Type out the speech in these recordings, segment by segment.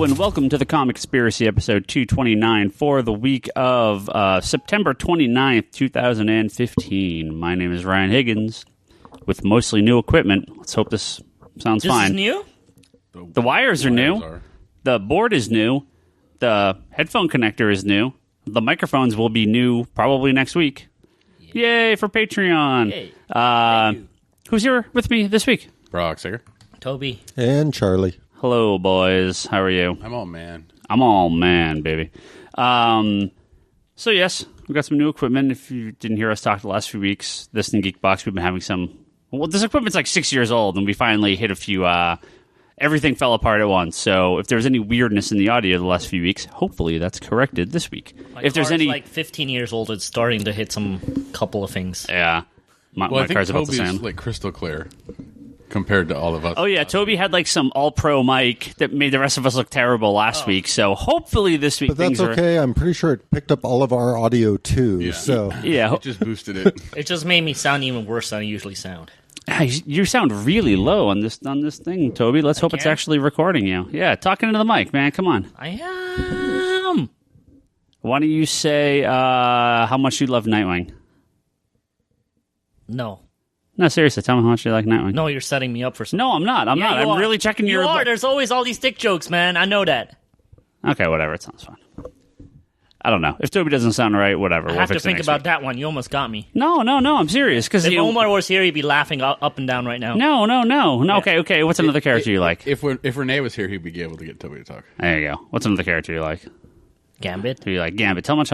Hello and welcome to the Comic Conspiracy episode 229 for the week of September 29th, 2015. My name is Ryan Higgins with mostly new equipment. Let's hope this sounds fine. This is new? The wires are new. The board is new. The headphone connector is new. The microphones will be new probably next week. Yay for Patreon. Yay. Who's here with me this week? Brock Singer. Toby. And Charlie. Hello, boys. How are you? I'm all man. I'm all man, baby. So, yes, we've got some new equipment. If you didn't hear us talk the last few weeks, this and Geekbox, we've been having some... Well, this equipment's like 6 years old, and we finally hit a few... everything fell apart at once. So if there's any weirdness in the audio the last few weeks, hopefully that's corrected this week. If there's any... like 15 years old, it's starting to hit some couple of things. Yeah. My car's about the same. Like crystal clear compared to all of us. Oh, yeah. Toby had like some all-pro mic that made the rest of us look terrible last week. So hopefully this week But that's okay. I'm pretty sure it picked up all of our audio too. Yeah. So yeah. It just boosted it. It just made me sound even worse than I usually sound. You sound really low on this thing, Toby. Let's hope it's actually recording you. Yeah, talking into the mic, man. Come on. I am. Why don't you say how much you love Nightwing? No, seriously. Tell me how much you like Nightwing. No, you're setting me up for something. No, I'm not. I'm not. I'm really checking your... You are. There's always all these dick jokes, man. I know that. Okay, whatever. It sounds fine. I don't know. If Toby doesn't sound right, whatever. I have to think about that one. You almost got me. No. I'm serious. Because if Omar was here, he'd be laughing up and down right now. No. Yeah. Okay. What's another character you like? If Renee was here, he'd be able to get Toby to talk. There you go. What's another character you like? Gambit. Who you like? Gambit. Tell me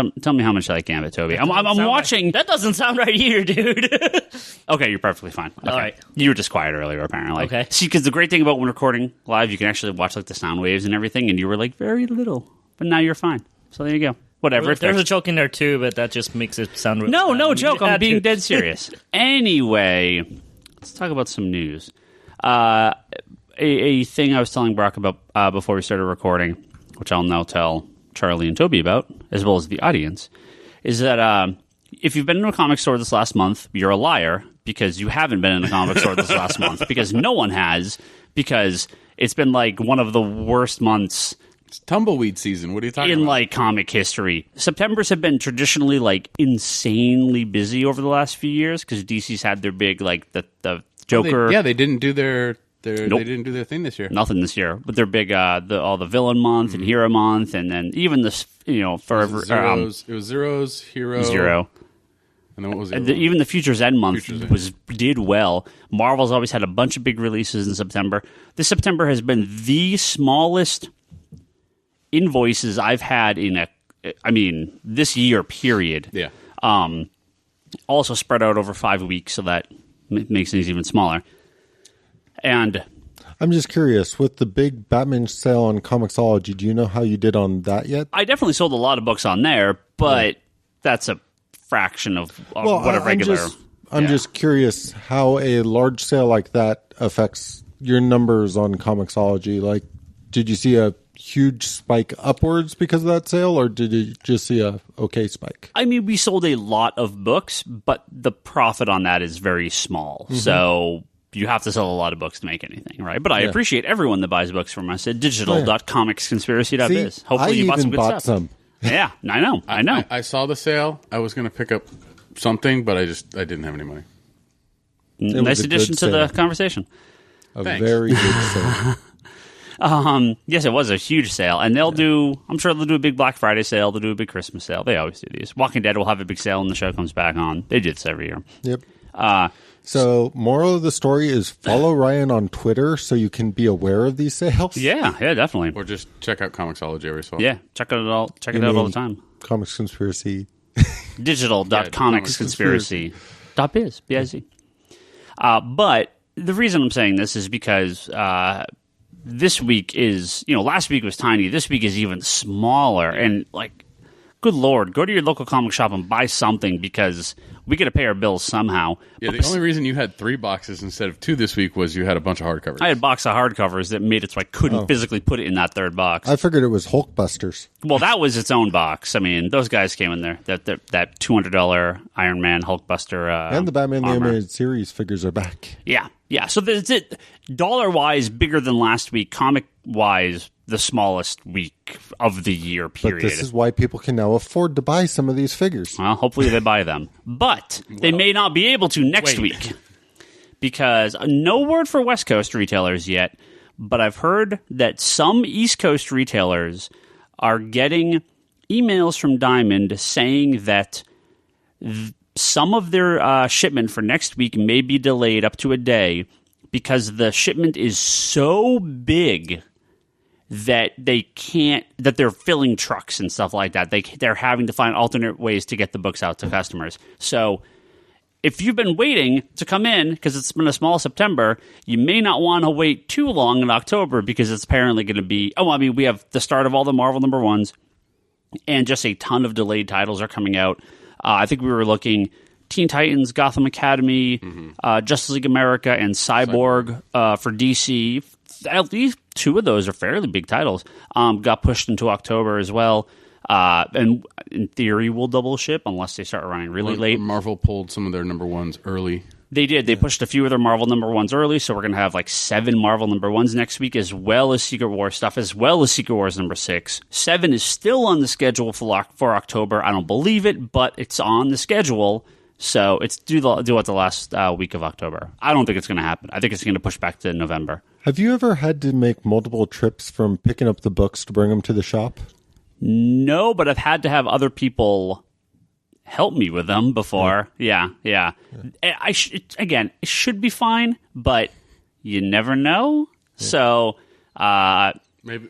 how much you like Gambit, Toby. I'm watching. That doesn't sound right either, dude. Okay, you're perfectly fine. Okay. All right. You were just quiet earlier, apparently. Okay. See, because the great thing about when recording live, you can actually watch like the sound waves and everything, and you were like very little, but now you're fine. So there you go. Whatever. There's a joke in there too, but that just makes it sound... No joke. I'm being dead serious. Anyway, let's talk about some news. A thing I was telling Brock about before we started recording, which I'll now tell Charlie and Toby about, as well as the audience, is that if you've been in a comic store this last month, you're a liar, because you haven't been in a comic store this last month, because no one has, because it's been like one of the worst months... It's tumbleweed season. What are you talking about? In like comic history. Septembers have been traditionally like insanely busy over the last few years because DC's had their big like the Joker. They didn't do their Nope. They didn't do their thing this year. Nothing this year, but their big all the villain month and hero month, and then even this forever Zeros. It was Zeros, Zero. And then what was it? Even the Future's End month did well. Marvel's always had a bunch of big releases in September. This September has been the smallest invoices I've had in this year, period. Yeah. Also spread out over 5 weeks, so that makes things even smaller. And I'm just curious, with the big Batman sale on Comixology, do you know how you did on that yet? I definitely sold a lot of books on there, but that's a fraction of what a regular... I'm just curious how a large sale like that affects your numbers on Comixology. Like, did you see a huge spike upwards because of that sale, or did you just see a okay spike? I mean, we sold a lot of books, but the profit on that is very small. Mm-hmm. So you have to sell a lot of books to make anything, right? But I appreciate everyone that buys books from us at digital.comicsconspiracy.biz. Hopefully you bought some good stuff. Some. Yeah, I know. I saw the sale. I was going to pick up something, but I didn't have any money. Nice addition to the conversation. Thanks. Very good sale. Yes, it was a huge sale, and I'm sure they'll do a big Black Friday sale, they'll do a big Christmas sale. They always do these. Walking Dead will have a big sale when the show comes back on. They do this every year. Yep. So, moral of the story is follow Ryan on Twitter so you can be aware of these sales. Yeah, definitely. Or just check out Comixology every so often. Yeah, check it out all the time. Comics Conspiracy. Digital.comicsconspiracy.biz. B-I-Z. But the reason I'm saying this is because this week is, last week was tiny. This week is even smaller. And, good Lord, go to your local comic shop and buy something because we got to pay our bills somehow. Yeah, the only reason you had 3 boxes instead of 2 this week was you had a bunch of hardcovers. I had a box of hardcovers that made it so I couldn't physically put it in that third box. I figured it was Hulkbusters. Well, that was its own box. I mean, those guys came in there. That $200 Iron Man Hulkbuster and the Batman the armor. Animated Series figures are back. Yeah. So that's it. Dollar-wise, bigger than last week. Comic-wise, the smallest week of the year period. But this is why people can now afford to buy some of these figures. Well, hopefully they buy them. But they may not be able to next week. Because no word for West Coast retailers yet, but I've heard that some East Coast retailers are getting emails from Diamond saying that some of their shipment for next week may be delayed up to a day because the shipment is so big that they're filling trucks and stuff like that. They're having to find alternate ways to get the books out to customers. So if you've been waiting to come in because it's been a small September, you may not want to wait too long in October because it's apparently going to be... we have the start of all the Marvel number ones and just a ton of delayed titles are coming out. I think we were looking Teen Titans, Gotham Academy, Justice League America, and Cyborg for DC. At least two of those are fairly big titles. Got pushed into October as well. And in theory, we'll double ship unless they start running really late. Marvel pulled some of their number ones early. They did. They pushed a few of their Marvel number ones early, so we're going to have like 7 Marvel number ones next week, as well as Secret Wars stuff, as well as Secret Wars number 6. 7 is still on the schedule for October. I don't believe it, but it's on the schedule. So it's due at the last week of October. I don't think it's going to happen. I think it's going to push back to November. Have you ever had to make multiple trips from picking up the books to bring them to the shop? No, but I've had to have other people help me with them before. Yeah. Again, it should be fine, but you never know. Yeah. So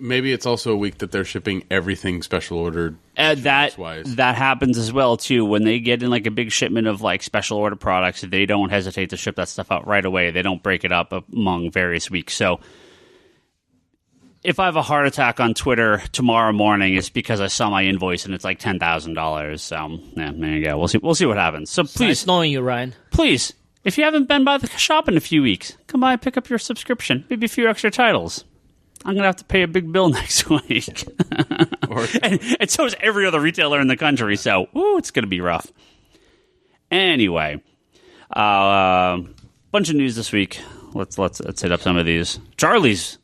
maybe it's also a week that they're shipping everything special ordered. That happens as well too. When they get in like a big shipment of like special order products, they don't hesitate to ship that stuff out right away. They don't break it up among various weeks. So if I have a heart attack on Twitter tomorrow morning, it's because I saw my invoice and it's like $10,000. So yeah, there you go. We'll see what happens. So please, nice knowing you, Ryan. Please, if you haven't been by the shop in a few weeks, come by and pick up your subscription. Maybe a few extra titles. I'm going to have to pay a big bill next week. and so is every other retailer in the country. So, it's going to be rough. Anyway, bunch of news this week. Let's hit up some of these. Charlie's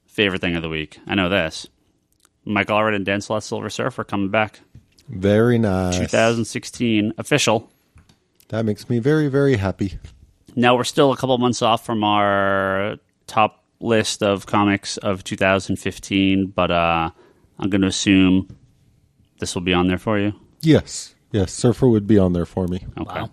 favorite thing of the week. I know this. Mike Allred and Dan Slott Silver Surfer coming back. Very nice. 2016 official. That makes me very, very happy. Now we're still a couple months off from our top list of comics of 2015, but I'm going to assume this will be on there for you. Yes, Surfer would be on there for me. Okay. Wow.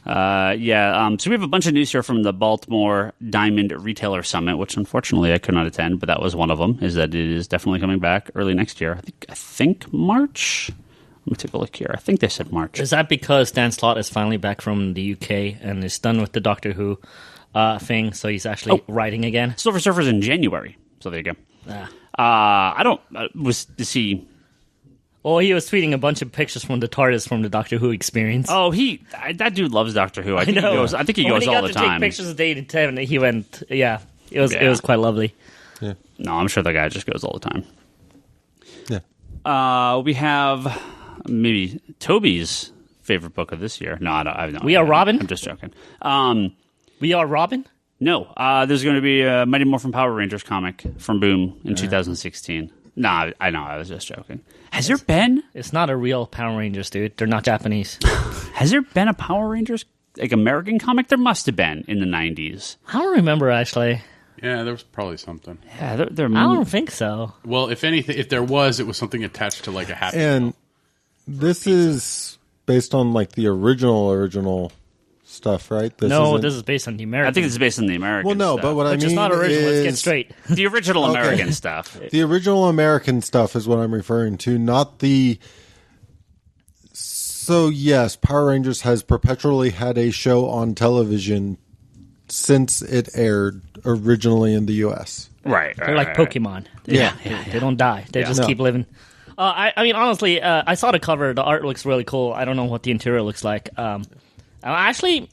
So we have a bunch of news here from the Baltimore Diamond Retailer Summit, which unfortunately I could not attend, but that was one of them, is that it is definitely coming back early next year. I think March? Let me take a look here. I think they said March. Is that because Dan Slott is finally back from the UK and is done with the Doctor Who thing, so he's actually writing again? Silver Surfer's in January, so there you go. Is he... Oh, he was tweeting a bunch of pictures from the TARDIS from the Doctor Who experience. Oh, that dude loves Doctor Who. I think he goes all the time. When he got to take pictures of Day to 10, he went, it was quite lovely. Yeah. No, I'm sure the guy just goes all the time. Yeah. We have maybe Toby's favorite book of this year. No, I have no. We Are Robin? I'm just joking. We Are Robin? No, there's going to be a Mighty Morphin Power Rangers comic from Boom in 2016. No, I know, I was just joking. Has there been? It's not a real Power Rangers, dude. They're not Japanese. Has there been a Power Rangers, like American comic? There must have been in the 90s. I don't remember, actually. Yeah, there was probably something. Yeah, I don't think so. Well, if anything, if there was, it was something attached to like a happy. And this is based on like the original stuff, right? This is based on the American. I think it's based on the American. Well, no, stuff. but what I mean is not original. Let's get straight. The original American stuff. The original American stuff is what I'm referring to, not the... So, yes, Power Rangers has perpetually had a show on television since it aired originally in the U.S. Right. They're like Pokemon. They don't die. They just keep living. I mean, honestly, I saw the cover. The art looks really cool. I don't know what the interior looks like. Actually,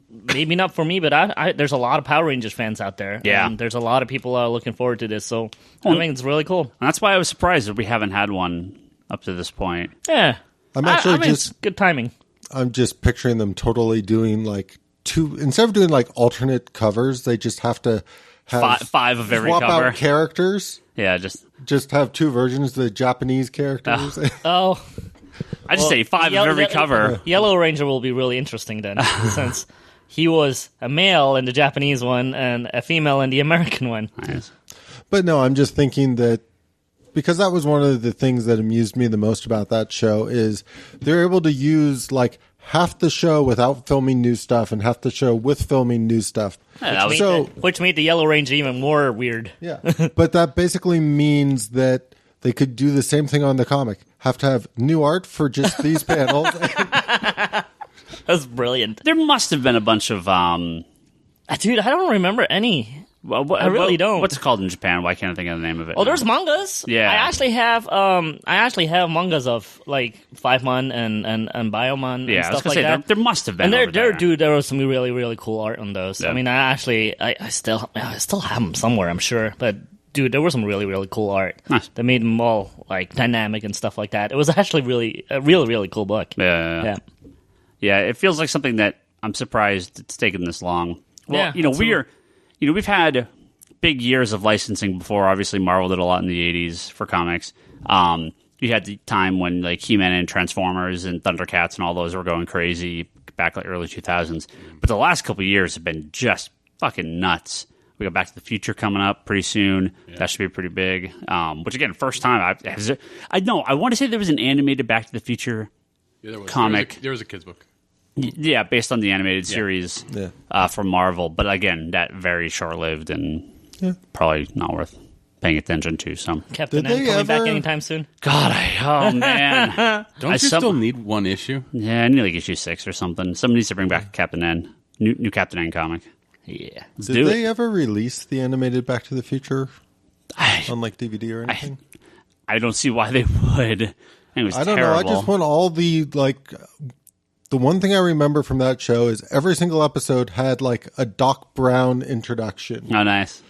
maybe not for me, but there's a lot of Power Rangers fans out there. Yeah. And there's a lot of people looking forward to this, so I think it's really cool. And that's why I was surprised that we haven't had one up to this point. Yeah. I'm actually it's good timing. I'm just picturing them totally doing like instead of doing like alternate covers, they just have to five of every swap cover. out characters. Yeah, Just have two versions, the Japanese characters. Oh, I just say five of every cover. Yellow Ranger will be really interesting then, since he was a male in the Japanese one and a female in the American one. Nice. But no, I'm just thinking that because that was one of the things that amused me the most about that show is they're able to use like half the show without filming new stuff and half the show with filming new stuff. Yeah, Which made the Yellow Ranger even more weird. Yeah. But that basically means that they could do the same thing on the comic. Have to have new art for just these panels. That's brilliant. There must have been a bunch of dude, I don't remember any. I really don't. What's it called in Japan? Why can't I think of the name of it? Oh, there's mangas. Yeah, I actually have mangas of like 5-mon and Biomon. Yeah, and stuff I was gonna like say that. there must have been. And there was some really really cool art on those. Yeah. I mean, I still have them somewhere, I'm sure. But dude, there was some really really cool art. Nice. That made them all like dynamic and stuff like that. It was actually a really cool book. Yeah. It feels like something that I'm surprised it's taken this long. Well, yeah, we've had big years of licensing before. Obviously, Marvel did a lot in the 80s for comics. You had the time when like He-Man and Transformers and Thundercats and all those were going crazy back like early 2000s. But the last couple of years have been just fucking nuts. We got Back to the Future coming up pretty soon. Yeah. That should be pretty big. Which again, first time I want to say there was an animated Back to the Future comic. There was a kid's book. Yeah, based on the animated series from Marvel. But again, that very short-lived and probably not worth paying attention to. So, Captain N coming back anytime soon? God, oh man. Don't you still need one issue? Yeah, I need like issue 6 or something. Somebody needs to bring back Captain N. New Captain N comic. Yeah. Did they ever release the animated Back to the Future on like DVD or anything? I don't see why they would. It was terrible. Know. I just want all the like... The one thing I remember from that show is every single episode had like a Doc Brown introduction. Oh, nice.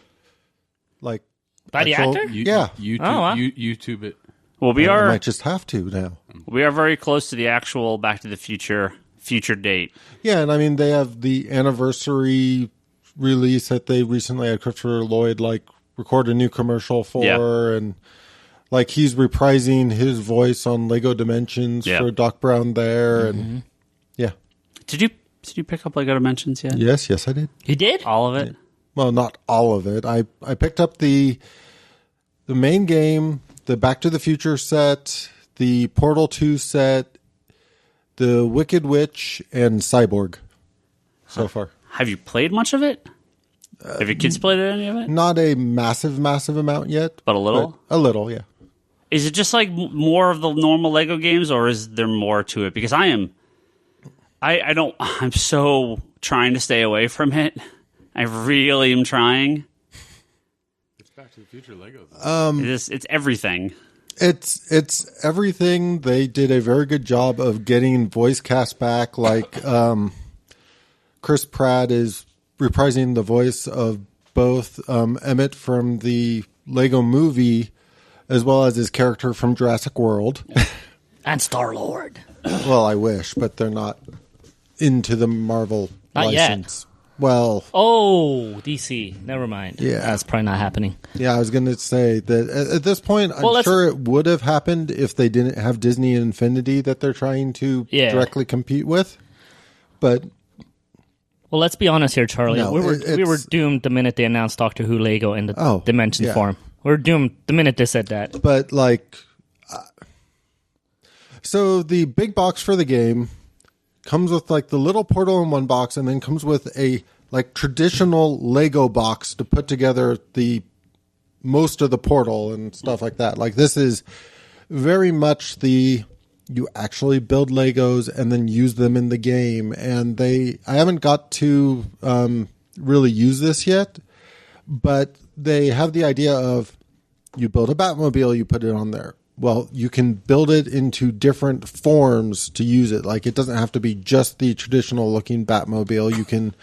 Like by the actor? YouTube it. Well, I might just have to now. We are very close to the actual Back to the Future date. Yeah, and I mean they have the anniversary release that they recently had Christopher Lloyd like record a new commercial for, and like he's reprising his voice on Lego Dimensions for Doc Brown there, and Did you pick up Lego Dimensions yet? Yes, I did. You did? All of it? Well, not all of it. I picked up the main game, the Back to the Future set, the Portal 2 set, the Wicked Witch, and Cyborg so far. Have you played much of it? Have your kids played any of it? Not a massive amount yet. But a little? A little, yeah. Is it just like more of the normal Lego games, or is there more to it? Because I'm so trying to stay away from it. I really am trying. It's Back to the Future Lego. It's everything. It's everything. They did a very good job of getting voice cast back. Like Chris Pratt is reprising the voice of both Emmett from the Lego Movie as well as his character from Jurassic World. And Star-Lord. Well, I wish, but they're not into the Marvel license. Yet. Well... Oh, DC. Never mind. Yeah. That's probably not happening. Yeah, I was going to say that at this point, I'm sure it would have happened if they didn't have Disney and Infinity that they're trying to directly compete with. But... Well, let's be honest here, Charlie. No, we were doomed the minute they announced Doctor Who Lego in the Dimension form. We're doomed the minute they said that. But, like... so, the big box for the game comes with, like, the little portal in one box and then comes with a, like, traditional Lego box to put together the most of the portal and stuff like that. Like, this is very much you actually build Legos and then use them in the game. And I haven't got to really use this yet, but they have the idea of you build a Batmobile, you put it on there. Well, you can build it into different forms to use it. Like, it doesn't have to be just the traditional looking Batmobile. You can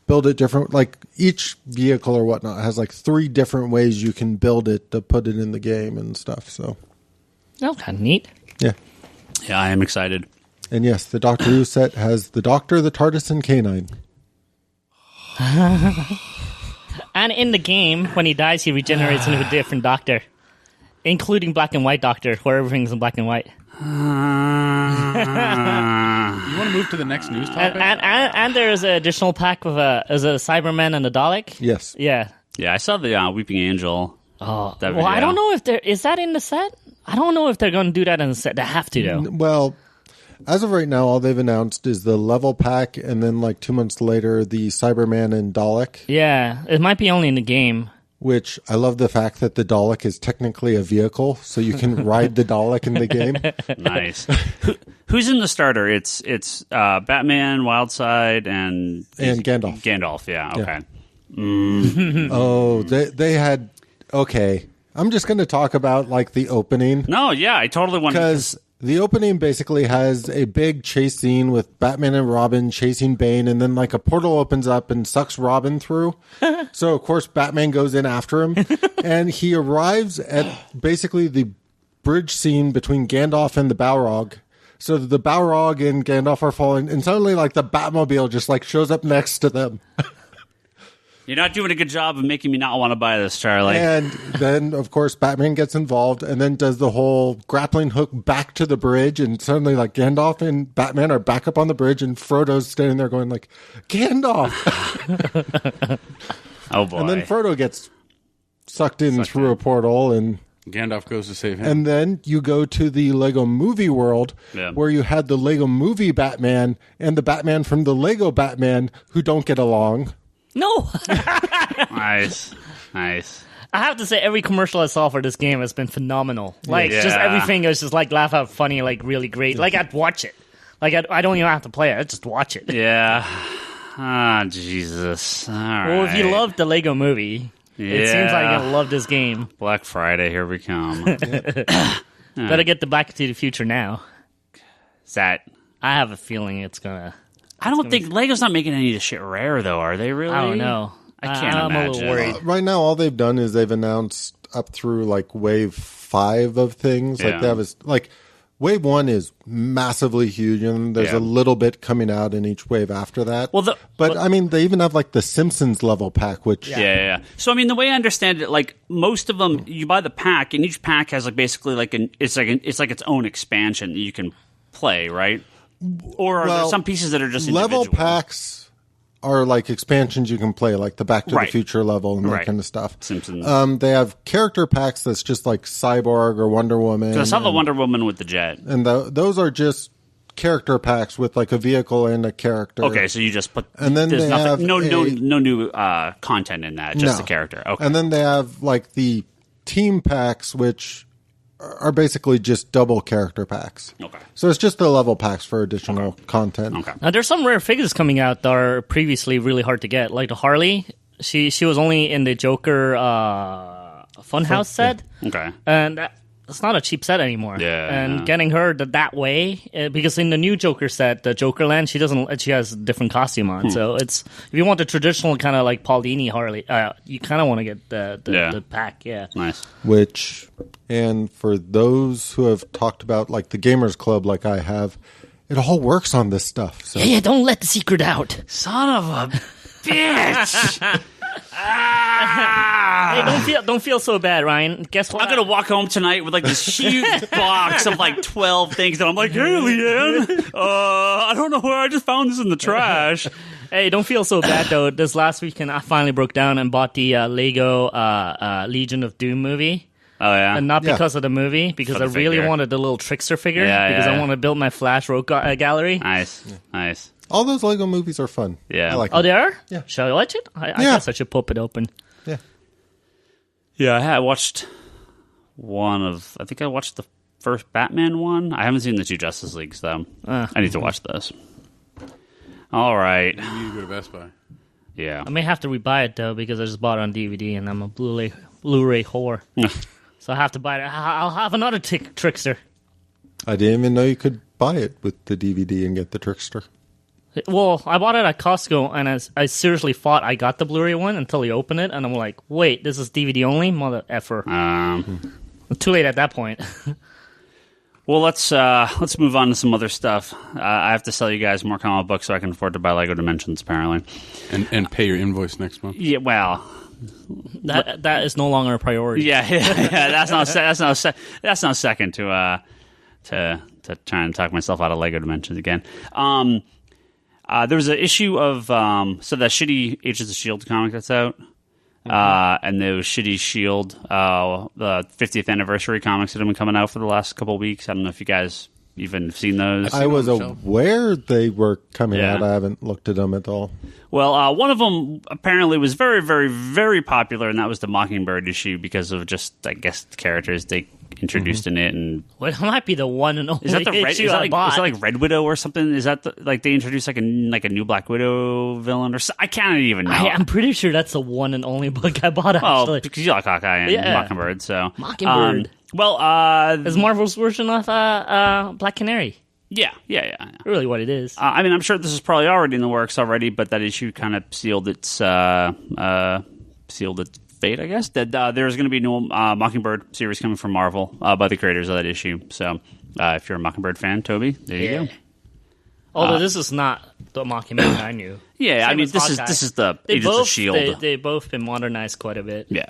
build it different. Like, each vehicle or whatnot has like 3 different ways you can build it to put it in the game and stuff. So, that's kind of neat. Yeah. Yeah, I am excited. And yes, the Doctor Who set has the Doctor, the TARDIS, and K9. And in the game, when he dies, he regenerates into a different Doctor, including Black and White Doctor, where everything's in black and white. You want to move to the next news topic? And there's an additional pack with a Cyberman and a Dalek. Yes. Yeah. Yeah, I saw the Weeping Angel. Oh, well, I don't know if is that in the set? I don't know if they're going to do that in the set. They have to, though. Well, as of right now, all they've announced is the level pack, and then like 2 months later, the Cyberman and Dalek. Yeah, it might be only in the game. Which I love the fact that the Dalek is technically a vehicle, so you can ride the Dalek in the game. Nice. Who's in the starter? It's Batman, Wildside, and Gandalf. Gandalf, yeah. Okay. Yeah. Oh, they had. Okay, I'm just going to talk about like the opening. No, yeah, I totally want because the opening basically has a big chase scene with Batman and Robin chasing Bane, and then like a portal opens up and sucks Robin through. So of course Batman goes in after him, and he arrives at basically the bridge scene between Gandalf and the Balrog. So the Balrog and Gandalf are falling, and suddenly like the Batmobile just like shows up next to them. You're not doing a good job of making me not want to buy this, Charlie. And then, of course, Batman gets involved and then does the whole grappling hook back to the bridge. And suddenly, like, Gandalf and Batman are back up on the bridge, and Frodo's standing there going, like, Gandalf! Oh, boy. And then Frodo gets sucked in through a portal, and Gandalf goes to save him. And then you go to the Lego Movie world, where you had the Lego Movie Batman and the Batman from the Lego Batman who don't get along. No. Nice. I have to say, every commercial I saw for this game has been phenomenal. Like, just everything is just like laugh out funny, like really great. Like, I'd watch it. Like, I don't even have to play it. I'd just watch it. Yeah. Ah, Jesus. All right. Well, if you loved the Lego Movie, it seems like you're going to love this game. Black Friday, here we come. Better get the Back to the Future now. Is that... I have a feeling it's going to... I don't think Lego's not making any of this shit rare, though, are they really? I don't know. I can't imagine. I'm a little worried. Right now, all they've done is they've announced up through like wave 5 of things. Like they have wave 1 is massively huge, and there's a little bit coming out in each wave after that. Well, but I mean, they even have like the Simpsons level pack, which yeah. So I mean, the way I understand it, like most of them, you buy the pack, and each pack has like basically like it's like its own expansion that you can play, right? Or are there some pieces that are just level individual? packs are like expansions you can play, like the Back to the Future level and that kind of stuff. Simpsons. They have character packs that's just like Cyborg or Wonder Woman. Because I saw the Wonder Woman with the jet. And those are just character packs with like a vehicle and a character. Okay, so you just put... And then there's they nothing, have no new content in that, just the character. Okay. And then they have like the team packs, which... are basically just double character packs. Okay. So it's just the level packs for additional content. Okay. Now, there's some rare figures coming out that are previously really hard to get. Like the Harley, she was only in the Joker Funhouse set. Okay. And it's not a cheap set anymore. Yeah. And getting her that way, because in the new Joker set, the Jokerland, she has a different costume on. So it's, if you want the traditional kind of like Paul Dini Harley, you kind of want to get the pack. Yeah. Nice. Which, and for those who have talked about like the Gamers Club, like I have, it all works on this stuff. So. Yeah, don't let the secret out. Son of a bitch. Hey, don't feel so bad, Ryan. Guess what? I'm gonna walk home tonight with like this huge box of like 12 things, and I'm like, "Hey, Leanne, I don't know where I just found this in the trash." Hey, don't feel so bad though. This last weekend, I finally broke down and bought the Lego Legion of Doom movie. Oh yeah, and not because of the movie, because I really wanted the little trickster figure. Because I want to build my Flash rogue gallery. Nice. All those Lego movies are fun. Yeah. I like them. They are? Yeah. Shall I watch it? I guess I should pop it open. Yeah. Yeah, I watched I think I watched the first Batman one. I haven't seen the two Justice Leagues, though. I need to watch those. All right. You need to go to Best Buy. Yeah. I may have to rebuy it, though, because I just bought it on DVD, and I'm a Blu-ray whore. So I have to buy it. I'll have another trickster. I didn't even know you could buy it with the DVD and get the trickster. Well, I bought it at Costco, and I seriously thought I got the Blu-ray one until he opened it, and I'm like, wait, this is DVD only? Mother effer. Too late at that point. Well, let's move on to some other stuff. I have to sell you guys more comic books so I can afford to buy Lego Dimensions, apparently. And pay your invoice next month. Yeah, well, That is no longer a priority. Yeah. That's not second to try and talk myself out of Lego Dimensions again. There was an issue of so that shitty Agents of S.H.I.E.L.D. comic that's out, and those shitty S.H.I.E.L.D. The 50th anniversary comics that have been coming out for the last couple of weeks. I don't know if you guys even seen those. I was aware they were coming out. I haven't looked at them at all. Well, one of them apparently was very, very, very popular, and that was the Mockingbird issue because of just, I guess, the characters they introduced in it. And well, it might be the one and only is that the issue is I bought. Is that like Red Widow or something? Is that like they introduced like a new Black Widow villain or I can't even know. I'm pretty sure that's the one and only book I bought. Actually, because you like Hawkeye and Mockingbird, so Mockingbird. It's Marvel's version of Black Canary. Yeah. Really, what it is. I mean, I'm sure this is probably already in the works already, but that issue kind of sealed its fate, I guess. That there's going to be a new Mockingbird series coming from Marvel by the creators of that issue. So, if you're a Mockingbird fan, Toby, there you go. Although this is not the Mockingbird I knew. Yeah, I mean, this is the Agents of S.H.I.E.L.D. They've both been modernized quite a bit. Yeah.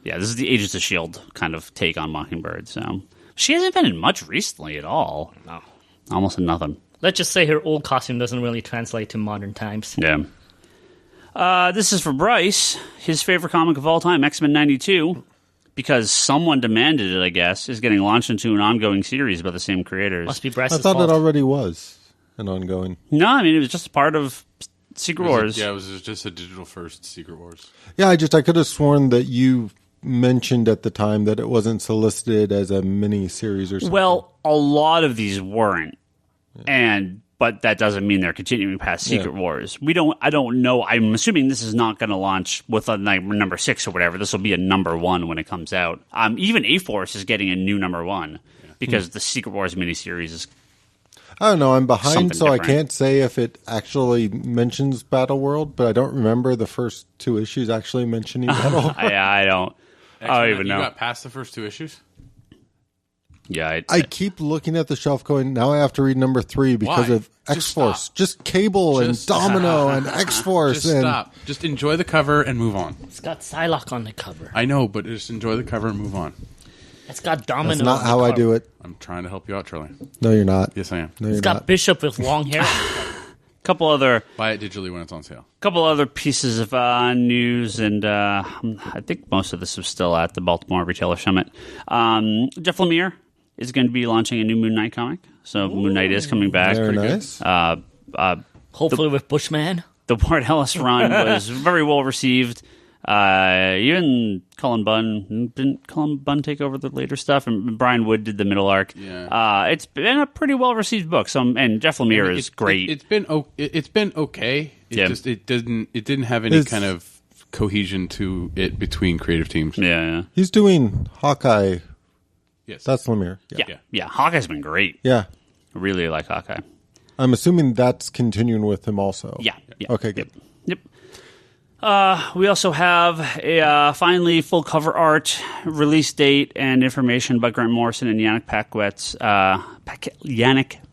This is the Agents of S.H.I.E.L.D. kind of take on Mockingbird. So she hasn't been in much recently at all. No. Almost nothing. Let's just say her old costume doesn't really translate to modern times. Yeah. This is for Bryce. His favorite comic of all time, X-Men 92, because someone demanded it, I guess, is getting launched into an ongoing series by the same creators. Must be Bryce's I thought fault. it already was an ongoing. No, I mean, it was just a part of Secret Wars. It was just a digital first Secret Wars. Yeah, I could have sworn that you mentioned at the time that it wasn't solicited as a mini series or something. Well, a lot of these weren't. But that doesn't mean they're continuing past Secret Wars. I don't know. I'm assuming this is not going to launch with a number 6 or whatever. This will be a number 1 when it comes out. Even A-Force is getting a new number 1 because the Secret Wars miniseries is. I don't know. I'm behind, so different. I can't say if it actually mentions Battle World, but I don't remember the first 2 issues actually mentioning Battle World. I don't even know. You got past the first 2 issues? Yeah, I keep looking at the shelf going, now I have to read number 3 because of X-Force. Just Cable and Domino and X-Force. Just stop. Just enjoy the cover and move on. It's got Psylocke on the cover. I know, but just enjoy the cover and move on. It's got Domino That's not on how the I cover. do it. I'm trying to help you out, Charlie. No, you're not. Yes, I am. No, It's you're got not. Bishop with long hair. couple other Buy it digitally when it's on sale. couple other pieces of news, and I think most of this was still at the Baltimore Retailer Summit. Jeff Lemire is going to be launching a new Moon Knight comic. So Moon Knight is coming back. Very nice. Hopefully with Bushman. The Ward Ellis run was very well received. Even Cullen Bunn, didn't Cullen Bunn take over the later stuff? And Brian Wood did the middle arc. Yeah. It's been a pretty well received book. And Jeff Lemire is great. It's been okay. It didn't have any kind of cohesion to it between creative teams. Yeah. He's doing Hawkeye. Yes. That's Lemire. Yeah. Hawkeye's been great. Yeah. I really like Hawkeye. I'm assuming that's continuing with him also. Yeah. Okay, good. Yep. We also have a finally full cover art, release date, and information about Grant Morrison and Yannick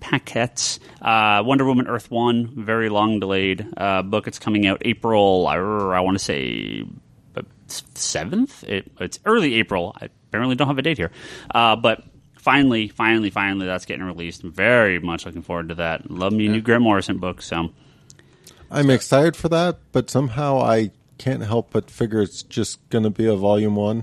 Paquette's Wonder Woman Earth 1, very long delayed book. It's coming out April, I want to say 7th? It's early April. I apparently don't have a date here. But finally, that's getting released. I'm very much looking forward to that. Love me a new Grant Morrison book, so... I'm excited for that, but somehow I can't help but figure it's just going to be a volume 1.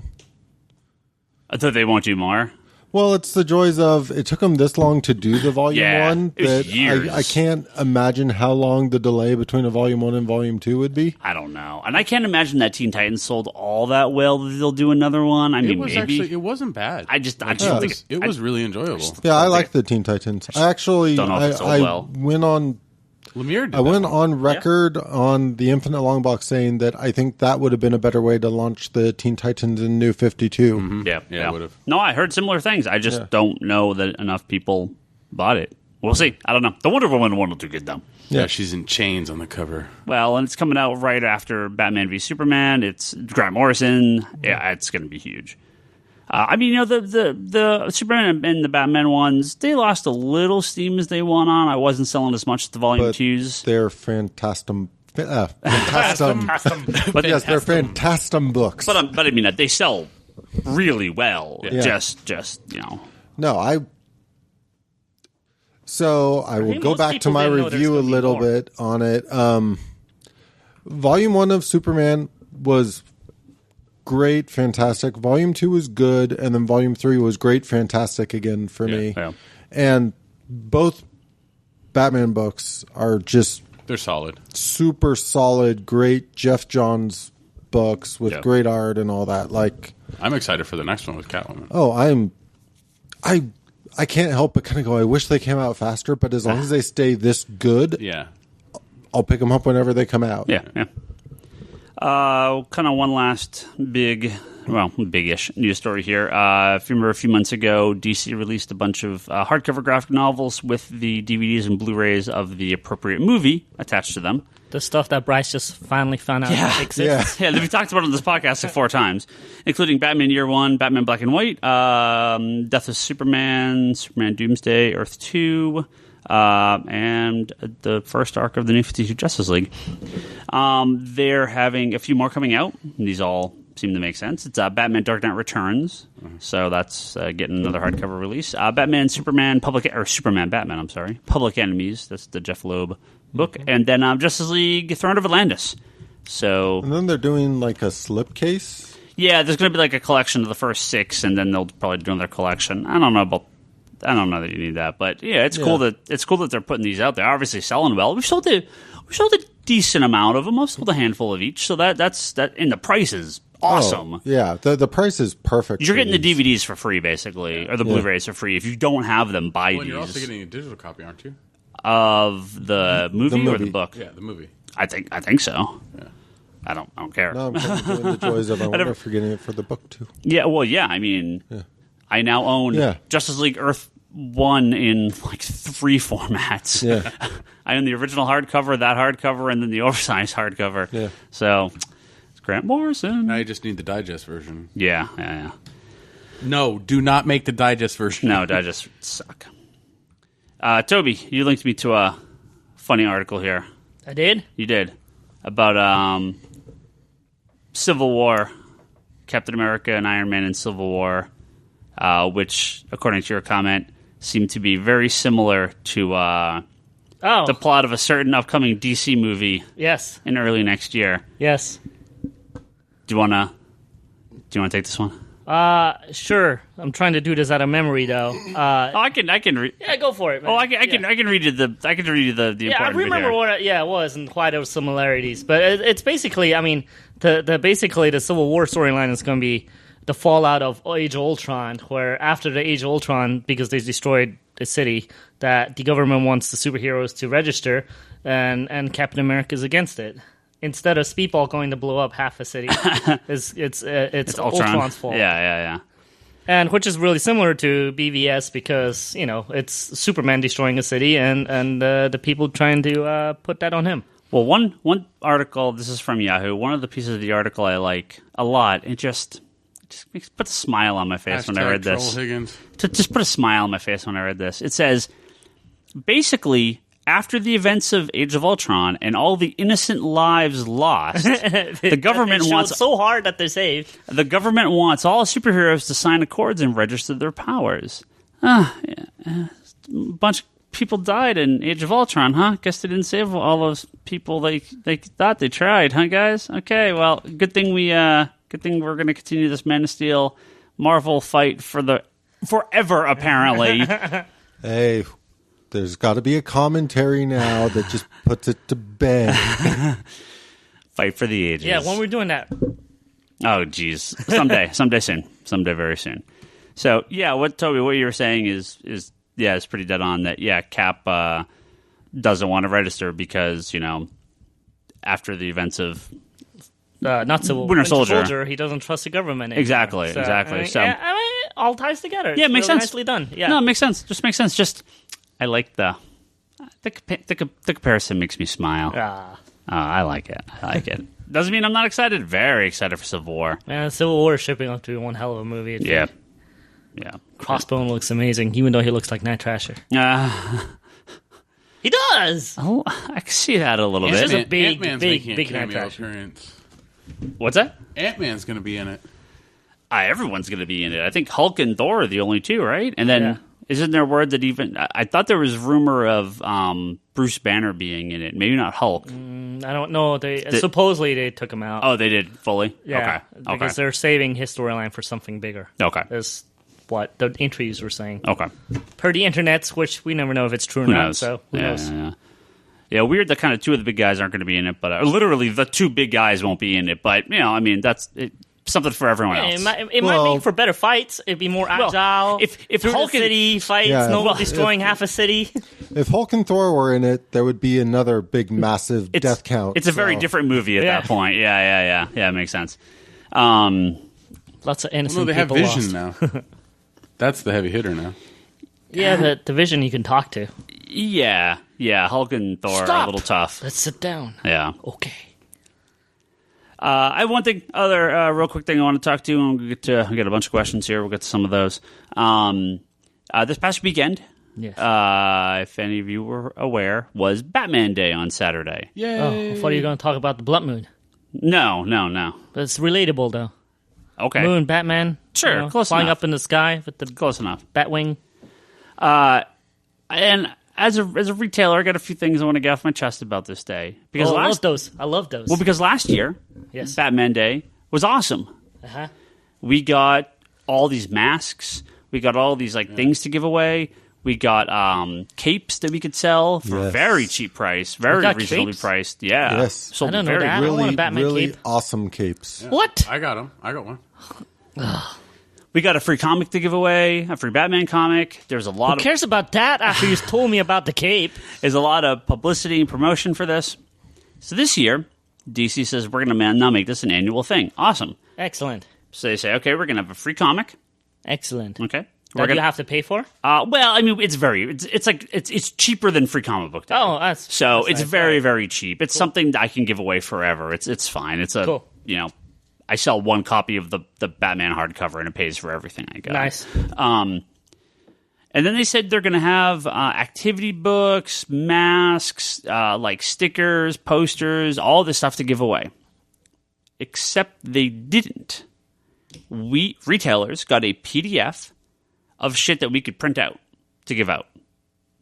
I thought they won't do more. Well, it's the joys of it took them this long to do the volume 1 it was that years. I can't imagine how long the delay between a volume 1 and volume 2 would be. I don't know. And I can't imagine that Teen Titans sold all that well that they'll do another one. I mean, maybe. It wasn't bad. I just don't think it was really enjoyable. Yeah, I like the Teen Titans. I actually don't know if it sold well. went on Lemire did I went on record on the Infinite Long Box saying that I think that would have been a better way to launch the Teen Titans in New 52. Mm-hmm. Yeah, it would have. No, I heard similar things. I just don't know that enough people bought it. We'll see. I don't know. The Wonder Woman one will do good, though. Yeah, she's in chains on the cover. Well, and it's coming out right after Batman v Superman. It's Grant Morrison. Yeah, it's going to be huge. I mean, the Superman and the Batman ones, they lost a little steam as they went on. I wasn't selling as much as the Volume 2s. They're fantastic Fantastum. But yes, they're Fantastum books. But I mean, they sell really well. Yeah. Just No, So I will go back to my review a little bit on it. Volume 1 of Superman was great, fantastic. Volume 2 was good, and then Volume 3 was great, fantastic again for me. Yeah. And both Batman books are just... They're solid. Super solid, great Jeff Johns books with great art and all that. Like, I'm excited for the next one with Catwoman. Oh, I can't help but kind of go, I wish they came out faster, but as long as they stay this good, I'll pick them up whenever they come out. Yeah. Kind of one last big-ish news story here. If you remember a few months ago, DC released a bunch of hardcover graphic novels with the DVDs and Blu-rays of the appropriate movie attached to them. The stuff that Bryce just finally found out exists. Yeah, we talked about it on this podcast like 4 times, including Batman Year One, Batman Black and White, Death of Superman, Superman Doomsday, Earth 2, and the first arc of the New 52 Justice League. They're having a few more coming out. These all seem to make sense. It's Batman Dark Knight Returns, so that's getting another hardcover release. Batman Superman Public Enemies. That's the Jeff Loeb book, and then Justice League Throne of Atlantis. So, and then they're doing like a slipcase. Yeah, there's going to be like a collection of the first 6, and then they'll probably do another collection. I don't know that you need that, but it's cool that they're putting these out there. Obviously selling well. We sold a decent amount of them. I've sold a handful of each, so that's and the price is awesome. Oh, yeah, the price is perfect. You're getting the DVDs for free, basically, or the Blu-rays for free. If you don't have them, buy these. You're also getting a digital copy, aren't you? Of the movie or the book? Yeah, the movie. I think so. Yeah. I don't care. No, I'm kind of doing the joys of I wonder if you're getting it for the book too. Yeah, well, yeah. I mean, I now own Justice League Earth 1 in like 3 formats. Yeah. I own the original hardcover, that hardcover, and then the oversized hardcover. Yeah. So it's Grant Morrison. Now you just need the digest version. Yeah. No, do not make the digest version. No, digest suck. Toby, you linked me to a funny article here. I did? You did. About Civil War, Captain America and Iron Man in Civil War, which, according to your comment, seemed to be very similar to the plot of a certain upcoming DC movie. Yes. In early next year. Yes. Do you wanna take this one? Sure. I'm trying to do this out of memory, though. I can read. Yeah, go for it, man. I can read you the important Yeah, I remember what it was and why there were similarities. But it's basically, I mean, the Civil War storyline is going to be the fallout of Age of Ultron, where after the Age of Ultron, because they destroyed the city, that the government wants the superheroes to register, and Captain America is against it. Instead of Speedball going to blow up half a city, it's Ultron's fault. Yeah. And which is really similar to BVS because, it's Superman destroying a city and the people trying to put that on him. Well, one article, this is from Yahoo, one of the pieces of the article I like a lot, it just puts a smile on my face when I read this. Higgins. Just put a smile on my face when I read this. It says, basically, after the events of Age of Ultron and all the innocent lives lost, the government wants so hard that they're saved. The government wants all superheroes to sign accords and register their powers. A bunch of people died in Age of Ultron, huh? Guess they didn't save all those people they thought they tried, huh, guys? Okay, well, good thing we're going to continue this Man of Steel Marvel fight forever, apparently. Hey. There's got to be a commentary now that just puts it to bed. Fight for the ages. Yeah, when we're doing that. Oh, geez. Someday soon. Someday very soon. So, yeah, Toby, what you were saying is it's pretty dead on that, Cap doesn't want to register because, after the events of not so Winter Soldier, he doesn't trust the government anymore. Exactly. All ties together. Yeah, it makes sense. Nicely done. Yeah. No, it makes sense. Just makes sense. I like the comparison makes me smile. I like it. Doesn't mean I'm not excited. Very excited for Civil War. Man, Civil War is shaping up to be one hell of a movie. Yeah. Crossbone looks amazing, even though he looks like Night Trasher. He does. Oh, I can see that a little It's bit. just a big, Ant-Man's big, making a big cameo attraction. appearance. What's that? Ant-Man's going to be in it. Everyone's going to be in it. I think Hulk and Thor are the only two, right? And then Yeah. isn't there word that even I thought there was rumor of Bruce Banner being in it. Maybe not Hulk. I don't know. Supposedly they took him out. Oh, they did fully. yeah, Okay. because they're saving his storyline for something bigger. Okay. Is what the interviews were saying. Okay. Per the internets, which we never know if it's true or Who not. knows? So who knows? Yeah, weird that kind of two of the big guys aren't going to be in it, but literally the two big guys won't be in it. But I mean, that's something for everyone else. It might make for better fights. It'd be more agile. If through Hulk the city fights, destroying half a city. If Hulk and Thor were in it, there would be another big, massive death count. It's a very different movie at that point. Yeah, it makes sense. Lots of innocent No, they have people Vision lost. now. That's the heavy hitter now. Yeah, but the Vision you can talk to. Yeah, Hulk and Thor are a little tough. Let's sit down. Yeah. Okay. I have one thing, real quick thing I want to talk to, and we'll get a bunch of questions here. We'll get to some of those. This past weekend, Yes. if any of you were aware, was Batman Day on Saturday. Yay! Oh, I thought you were going to talk about the Blood Moon. No. But it's relatable, though. Okay. Moon, Batman. Sure, close flying enough. up in the sky with the Close enough. Batwing. And as a retailer, I got a few things I want to get off my chest about this day. Because I love those. I love those. Well, because last year, Yes. Batman Day was awesome. Uh-huh. We got all these masks. We got all these things to give away. We got capes that we could sell for a very cheap price, very got reasonably capes? priced. Yeah, Yes. sold I don't know very that. I don't want a Batman really cape. awesome capes. What? I got them. I got one. We got a free comic to give away, a free Batman comic. There's a lot Who cares about that after you told me about the cape? There's a lot of publicity and promotion for this. So this year, DC says we're going to now make this an annual thing. Awesome. Excellent. So they say, okay, we're going to have a free comic. Excellent. Okay. That you have to pay for? Well, I mean, it's cheaper than free comic book day. Oh, that's it's nice. very, very cheap. It's something that I can give away forever. It's fine. It's a Cool. I sell one copy of the Batman hardcover and it pays for everything I got. Nice. And then they said they're going to have activity books, masks, like stickers, posters, all this stuff to give away. Except they didn't. We retailers got a PDF of shit that we could print out to give out.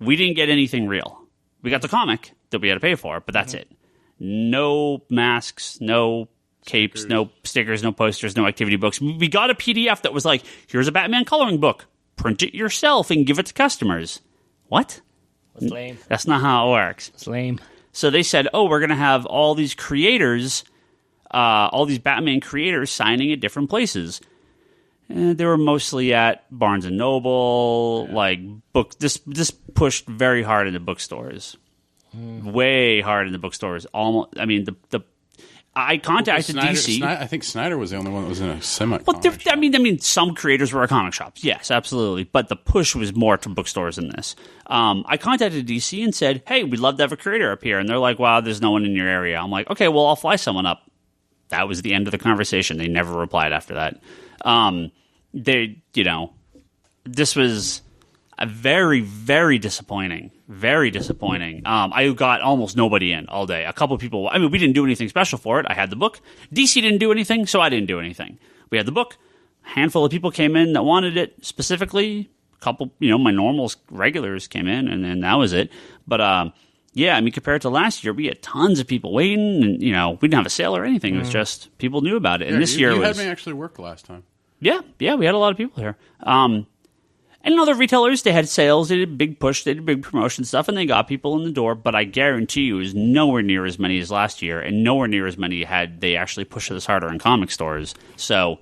We didn't get anything real. We got the comic that we had to pay for, but that's it. No masks, no capes, no stickers, no posters, no activity books. We got a PDF that was like, here's a Batman coloring book. Print it yourself and give it to customers. What? It's lame. That's not how it works. It's lame. So they said, we're going to have all these creators, all these Batman creators signing at different places. And they were mostly at Barnes & Noble, This pushed very hard into bookstores. Way hard into bookstores. Almost, I mean, I contacted DC. I think Snyder was the only one that was in a semi-comic shop. I mean, some creators were at comic shops. Yes, absolutely. But the push was more to bookstores than this. I contacted DC and said, hey, we'd love to have a creator up here. And they're like, wow, there's no one in your area. I'm like, okay, well, I'll fly someone up. That was the end of the conversation. They never replied after that. This was a very, very disappointing. Very disappointing. I got almost nobody in all day. A couple of people. I mean, we didn't do anything special for it. I had the book. DC didn't do anything, so I didn't do anything. We had the book. A handful of people came in that wanted it specifically. A couple, my normal regulars came in, and that was it. But yeah, I mean, compared to last year, we had tons of people waiting, and we didn't have a sale or anything. It was just people knew about it. And this year you was had me actually work last time. Yeah, we had a lot of people here. And other retailers, they had sales, they did a big push, they did big promotion stuff, and they got people in the door. But I guarantee you, it was nowhere near as many as last year, and nowhere near as many had they actually pushed this harder in comic stores. So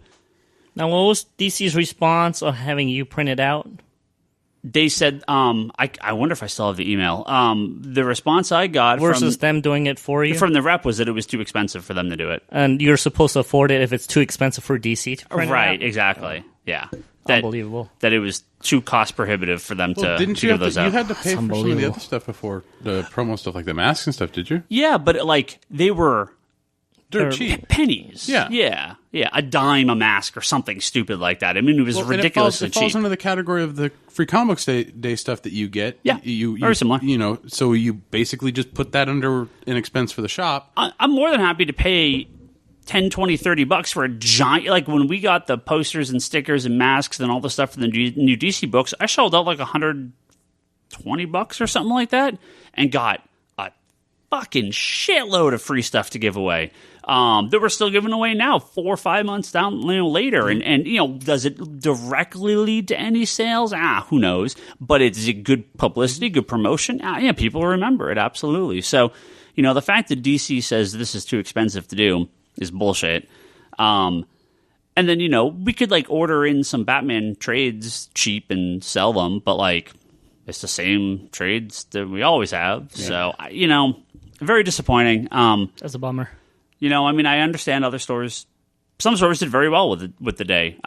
now, what was DC's response on having you print it out? they said, I wonder if I still have the email. The response I got versus them doing it for you from the rep was that it was too expensive for them to do it, and you're supposed to afford it if it's too expensive for DC to print right? it out? Exactly. Yeah. Unbelievable. That it was too cost prohibitive for them to didn't to you give have those to, out. you had to pay for some of the other stuff before the promo stuff, like the masks and stuff, did you? Yeah, but like they were Dirt cheap. pennies. Yeah. Yeah. a dime a mask or something stupid like that. I mean, it was ridiculously cheap. It falls under the category of the free comic day stuff that you get. Yeah, very similar. So you basically just put that under an expense for the shop. I'm more than happy to pay $10, $20, $30 for a giant... Like, when we got the posters and stickers and masks and all the stuff for the new DC books, I shelled out like $120 or something like that and got a fucking shitload of free stuff to give away. That we're still giving away now, 4 or 5 months down later. And does it directly lead to any sales? Who knows? But it's a good publicity, good promotion. People remember it, absolutely. So, the fact that DC says this is too expensive to do is bullshit. And then, we could, order in some Batman trades cheap and sell them, but, it's the same trades that we always have. Yeah. So, very disappointing. That's a bummer. I understand other stores. Some stores did very well with the day.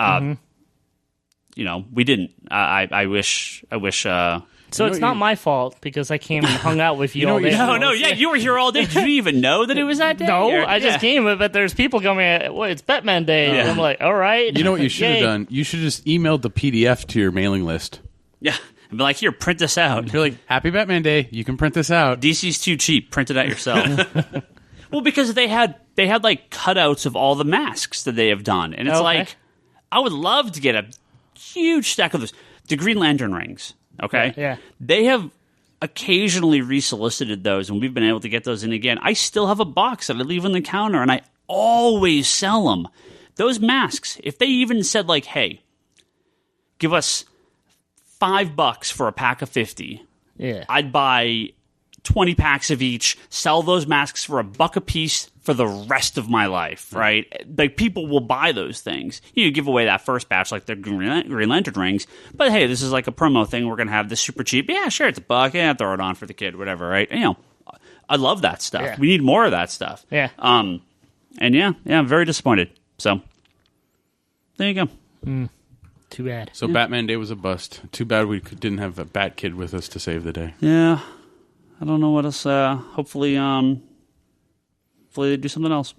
We didn't. I wish. So it's not my fault because I came and hung out with you all day. No, you were here all day. Did you even know that it was that day? No, I just came, but there's people coming. It's Batman Day. And I'm like, all right. You know what you should have done? You should have just emailed the PDF to your mailing list. Yeah. And be like, here, print this out. You're like, Happy Batman Day. You can print this out. DC's too cheap. Print it out yourself. Well, because they had cutouts of all the masks that they have done. And it's I would love to get a huge stack of those. The Green Lantern rings, okay? Yeah. They have occasionally resolicited those, and we've been able to get those in again. I still have a box that I leave on the counter, and I always sell them. Those masks, if they even said, hey, give us $5 for a pack of 50, I'd buy 20 packs of each, sell those masks for $1 a piece for the rest of my life, right? People will buy those things. You give away that first batch, like the Green Lantern rings, but hey, this is like a promo thing. We're going to have this super cheap. Yeah, sure, it's $1. Yeah, throw it on for the kid, whatever, right? I love that stuff. Yeah. We need more of that stuff. Yeah. And I'm very disappointed. So, there you go. Too bad. So Batman Day was a bust. Too bad we didn't have a Bat Kid with us to save the day. Yeah. I don't know what else. Hopefully they do something else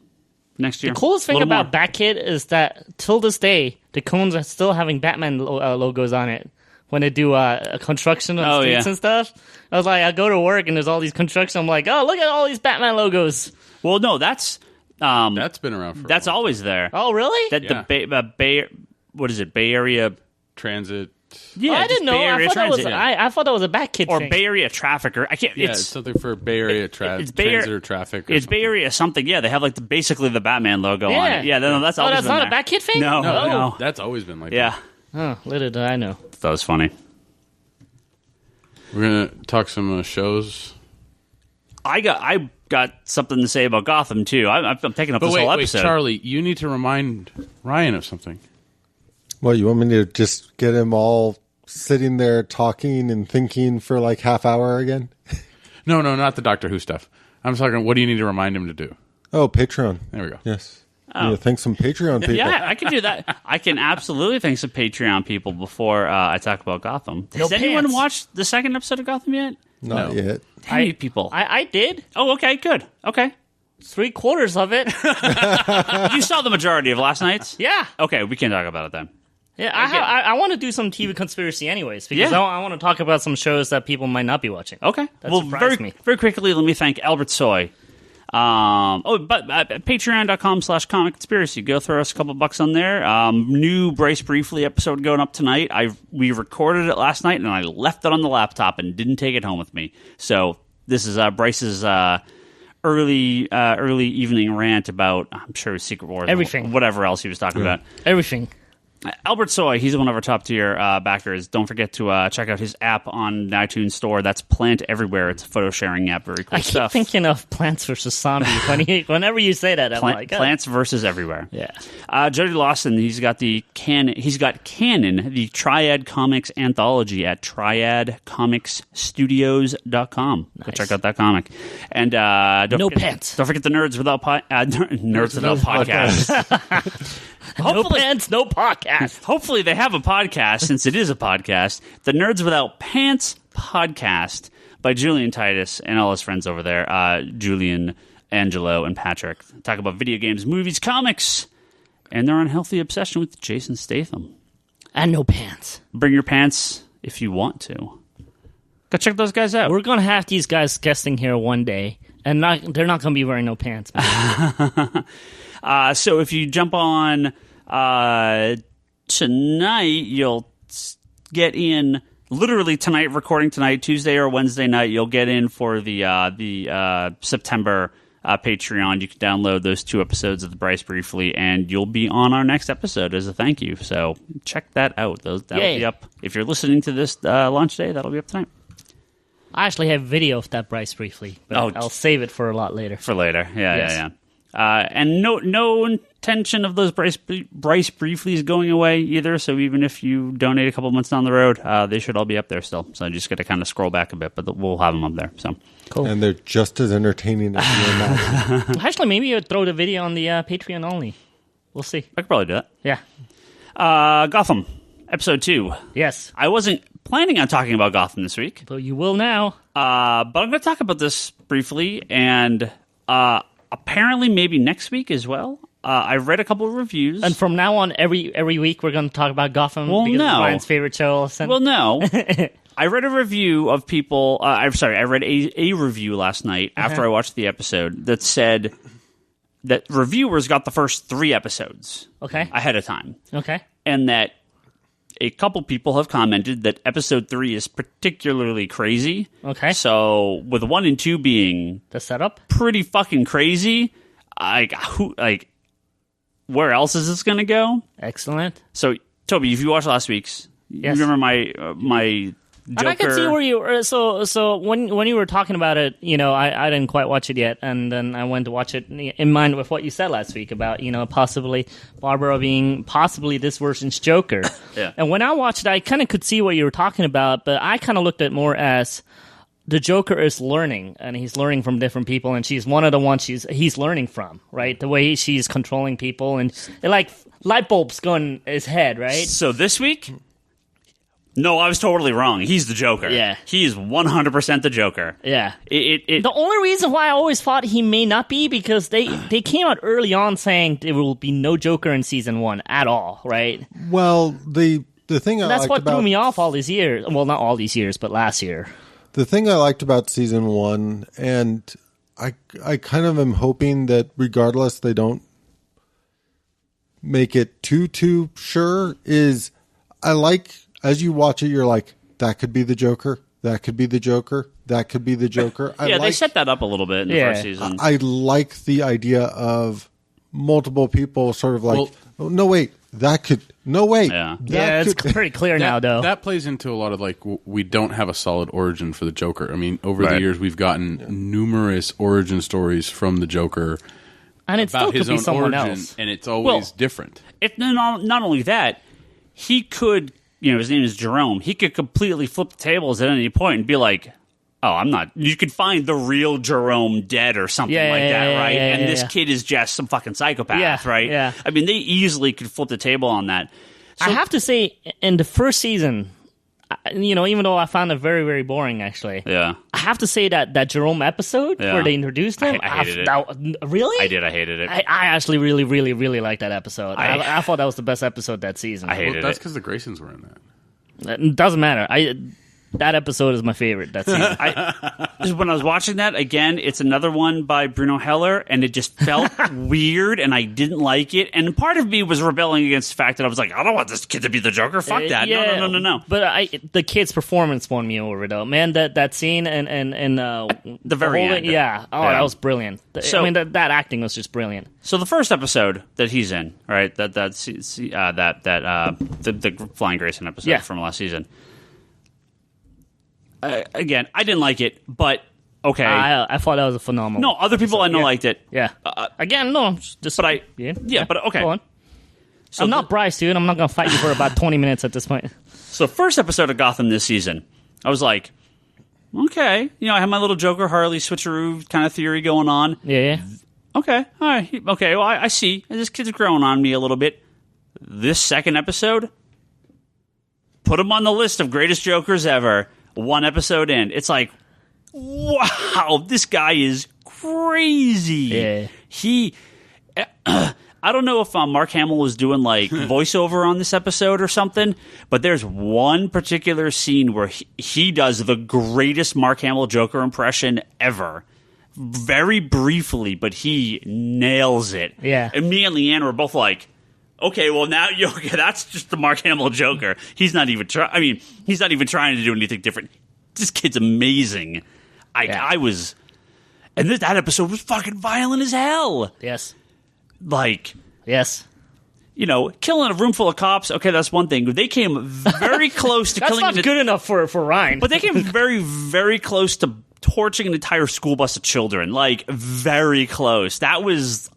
next year. The coolest thing about Batkid is that till this day, the cones are still having Batman logos on it when they do construction on streets and stuff. I was like, I go to work and there's all these construction. I'm like, oh, look at all these Batman logos. Well, no, that's been around for. That's always there. Oh, really? The Bay what is it? Bay Area Transit. Yeah, I didn't know. I thought that was a Batkid or thing. Bay Area trafficker. I can't. It's something for Bay Area transit or traffic. It's Bay Area something. Yeah, they have basically the Batman logo on it. Yeah, no, that's always. That's not a Batkid thing. No, that's always been like. Yeah. That. Oh, little did I know. That was funny. We're gonna talk some shows. I got something to say about Gotham too. I'm taking up this whole episode. Wait, Charlie, you need to remind Ryan of something. Well, you want me to just get him all sitting there talking and thinking for half hour again? No, not the Doctor Who stuff. I'm talking, what do you need to remind him to do? Oh, Patreon. There we go. Yes. Oh. Yeah, thank some Patreon people. Yeah, I can do that. I can absolutely thank some Patreon people before I talk about Gotham. Has anyone watched the second episode of Gotham yet? Not yet. Hey, people. I did. Oh, okay, good. Okay. 3/4 of it. You saw the majority of last night's? Yeah. Okay, we can talk about it then. Yeah, I want to do some TV conspiracy anyways, because I want to talk about some shows that people might not be watching. Okay. Surprised me. Very quickly, let me thank Albert Soy. Patreon.com/Comic Conspiracy. Go throw us a couple bucks on there. New Bryce Briefly episode going up tonight. We recorded it last night, and I left it on the laptop and didn't take it home with me. So this is Bryce's early evening rant about, I'm sure, Secret Wars. Everything. Whatever else he was talking about. Everything. Albert Soy, he's one of our top tier backers. Don't forget to check out his app on the iTunes Store. That's Plant Everywhere. It's a photo sharing app. Very cool stuff. I keep thinking of Plants vs. Zombies. Whenever you say that, I'm like, Plants versus Everywhere. Yeah. Jody Lawson, he's got Canon, the Triad Comics anthology at triadcomicsstudios.com. Nice. Go check out that comic. And don't forget the Nerds Without Podcast. No pants, no podcast. Hopefully they have a podcast, since it is a podcast. The Nerds Without Pants podcast by Julian Titus and all his friends over there, Julian, Angelo, and Patrick. Talk about video games, movies, comics, and their unhealthy obsession with Jason Statham. And no pants. Bring your pants if you want to. Go check those guys out. We're going to have these guys guesting here one day, and they're not going to be wearing no pants. So if you jump on tonight, you'll get in literally tonight, recording tonight, Tuesday or Wednesday night, you'll get in for the September Patreon. You can download those 2 episodes of the Bryce Briefly, and you'll be on our next episode as a thank you. So check that out. That'll be up. If you're listening to this launch day, that'll be up tonight. I actually have video of that Bryce Briefly, but I'll save it for a lot later. For later, yeah. And no intention of those Bryce Brieflies going away either. So even if you donate a couple months down the road, they should all be up there still. So I just got to kind of scroll back a bit, but we'll have them up there. So cool. And they're just as entertaining as you imagine. Actually, maybe you'd throw the video on the Patreon only. We'll see. I could probably do that. Yeah. Gotham, episode 2. Yes. I wasn't planning on talking about Gotham this week, but you will now. But I'm going to talk about this briefly, and apparently maybe next week as well. I read a couple of reviews. And from now on, every week we're going to talk about Gotham because it's Ryan's favorite show. Well, no. I read a review of people... I read a review last night after I watched the episode that said that reviewers got the first 3 episodes ahead of time. Okay. And that a couple people have commented that episode 3 is particularly crazy. Okay. So with 1 and 2 being... the setup? Pretty fucking crazy. Where else is this going to go? Excellent. So, Toby, if you watched last week's, you remember my Joker. And I could see where you were. So when you were talking about it, I didn't quite watch it yet, and then I went to watch it in mind with what you said last week about possibly Barbara being possibly this version's Joker. Yeah. And when I watched it, I kind of could see what you were talking about, but I kind of looked at it more as the Joker is learning, and he's learning from different people, and she's one of the ones he's learning from, right? The way she's controlling people, and like light bulbs going in his head, right? So this week. No, I was totally wrong. He's the Joker. Yeah. He is 100% the Joker. Yeah. The only reason why I always thought he may not be because they came out early on saying there will be no Joker in season 1 at all, right? Well, the thing that's what threw me off all these years. Well, not all these years, but last year. The thing I liked about season 1, and I kind of am hoping that regardless they don't make it too sure, is I like... as you watch it, you're like, that could be the Joker. That could be the Joker. That could be the Joker. They set that up a little bit in the first season. I like the idea of multiple people sort of like, no, wait, that could, no, wait. Yeah, it's pretty clear now, though. That plays into a lot of, we don't have a solid origin for the Joker. I mean, over the years, we've gotten numerous origin stories from the Joker. And it still could be someone else. And it's always different. If not only that, he could... his name is Jerome. He could completely flip the tables at any point and be like, oh, I'm not... You could find the real Jerome dead or something right? And this kid is just some fucking psychopath, right? Yeah. I mean, they easily could flip the table on that. So, I have to say, in the first season, even though I found it very, very boring, actually. Yeah. I have to say that Jerome episode where they introduced him... I hated it. Really? I did. I hated it. I actually really, really, really liked that episode. I thought that was the best episode that season. I hated it. That's because the Graysons were in that. It doesn't matter. That episode is my favorite that season. When I was watching that, again, it's another one by Bruno Heller, and it just felt weird, and I didn't like it. And part of me was rebelling against the fact that I was like, I don't want this kid to be the Joker. Fuck that. No. But the kid's performance won me over, though. Man, that scene and the very end. Yeah. Oh, that was brilliant. So, that acting was just brilliant. So the first episode that he's in, right? The Flying Grayson episode from last season. Again, I didn't like it, but okay. I thought that was a phenomenal. No, other people I know liked it. Yeah. Again, no, just. But but okay. Go on. So I'm not Bryce, dude. I'm not going to fight you for about 20 minutes at this point. So first episode of Gotham this season, I was like, okay, I have my little Joker Harley switcheroo kind of theory going on. Yeah. Okay, all right. Okay, well, I see. This kid's growing on me a little bit. This second episode, put him on the list of greatest Jokers ever. 1 episode in, it's like, wow, this guy is crazy. Yeah. I don't know if Mark Hamill was doing like voiceover on this episode or something, but there's one particular scene where he does the greatest Mark Hamill Joker impression ever. Very briefly, but he nails it. Yeah. And me and Leanne were both like, okay, well now that's just the Mark Hamill Joker. He's not even he's not even trying to do anything different. This kid's amazing. I was, and that episode was fucking violent as hell. Yes. Like, yes. You know, killing a room full of cops, okay, that's one thing. They came very close to that's killing... That's not good enough for Ryan. But they came very, very close to torching an entire school bus of children. Like, very close. That was...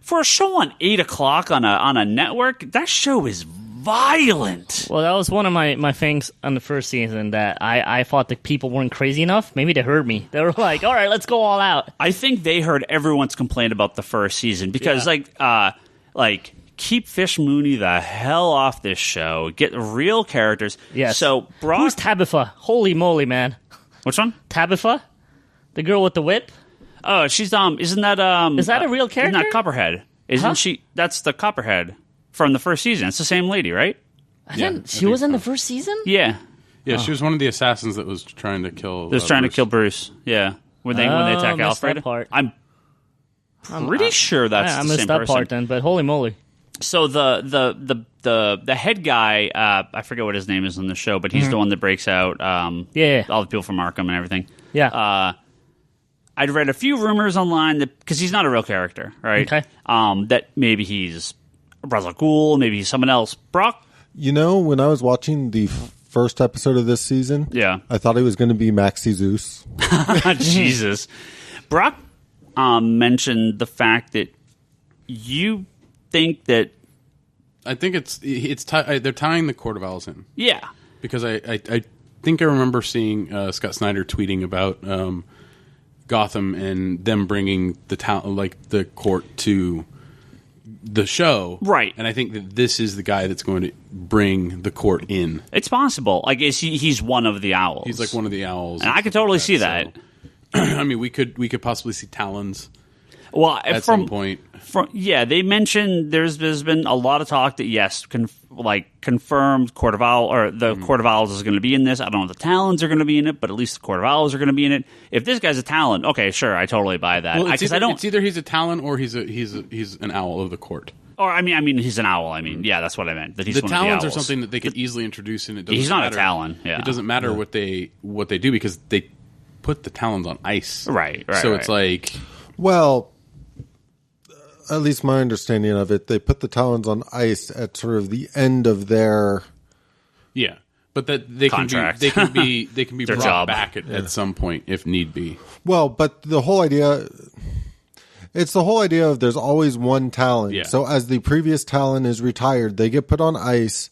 for a show on 8 o'clock on a network, that show is violent. Well, that was one of my things on the first season, that I thought the people weren't crazy enough. Maybe they heard me. They were like, all right, let's go all out. I think they heard everyone's complaint about the first season because, keep Fish Mooney the hell off this show. Get real characters. Yes. So, Brock... Who's Tabitha? Holy moly, man. Which one? Tabitha? The girl with the whip? Oh, she's, isn't that, Is that a real character? Isn't that Copperhead? Isn't she... That's the Copperhead from the first season. It's the same lady, right? She was in the first season? Yeah. Yeah, she was one of the assassins that was trying to kill... trying to kill Bruce, yeah. When they attack Alfred. That part. I'm pretty sure that's the same person. I missed that part then, but holy moly. So the head guy, I forget what his name is on the show, but he's the one that breaks out all the people from Arkham and everything. Yeah. I'd read a few rumors online that, because he's not a real character, right? Okay. That maybe he's Ra's al Ghul, maybe he's someone else. Brock? You know, when I was watching the first episode of this season, I thought he was going to be Maxie Zeus. Jesus. Brock mentioned the fact that you think that... I think they're tying the Court of Owls in. Yeah. Because I think I remember seeing Scott Snyder tweeting about Gotham and them bringing the court to the show. Right. And I think that this is the guy that's going to bring the court in. It's possible. I guess he's one of the owls. He's like one of the owls. And I could totally see that. So, I mean, we could possibly see Talons. Well, at some point. They mentioned there's been a lot of talk that confirmed Court of Owls, or the Court of Owls is going to be in this. I don't know if the Talons are going to be in it, but at least the Court of Owls are going to be in it. If this guy's a Talon, okay, sure, I totally buy that. Well, it's either he's a Talon or he's an owl of the court. Or I mean, he's an owl. I mean, yeah, that's what I meant. That he's the one Talons of the owls. are something that they could easily introduce, and it doesn't. He's not matter. a Talon. Yeah, it doesn't matter what they do because they put the Talons on ice. Right. So it's like, well, at least my understanding of it, they put the Talons on ice at sort of the end of their but that they contract. can be brought job. back at some point if need be. Well, but the whole idea. It's the whole idea of there's always one Talon. Yeah. So as the previous Talon is retired, they get put on ice,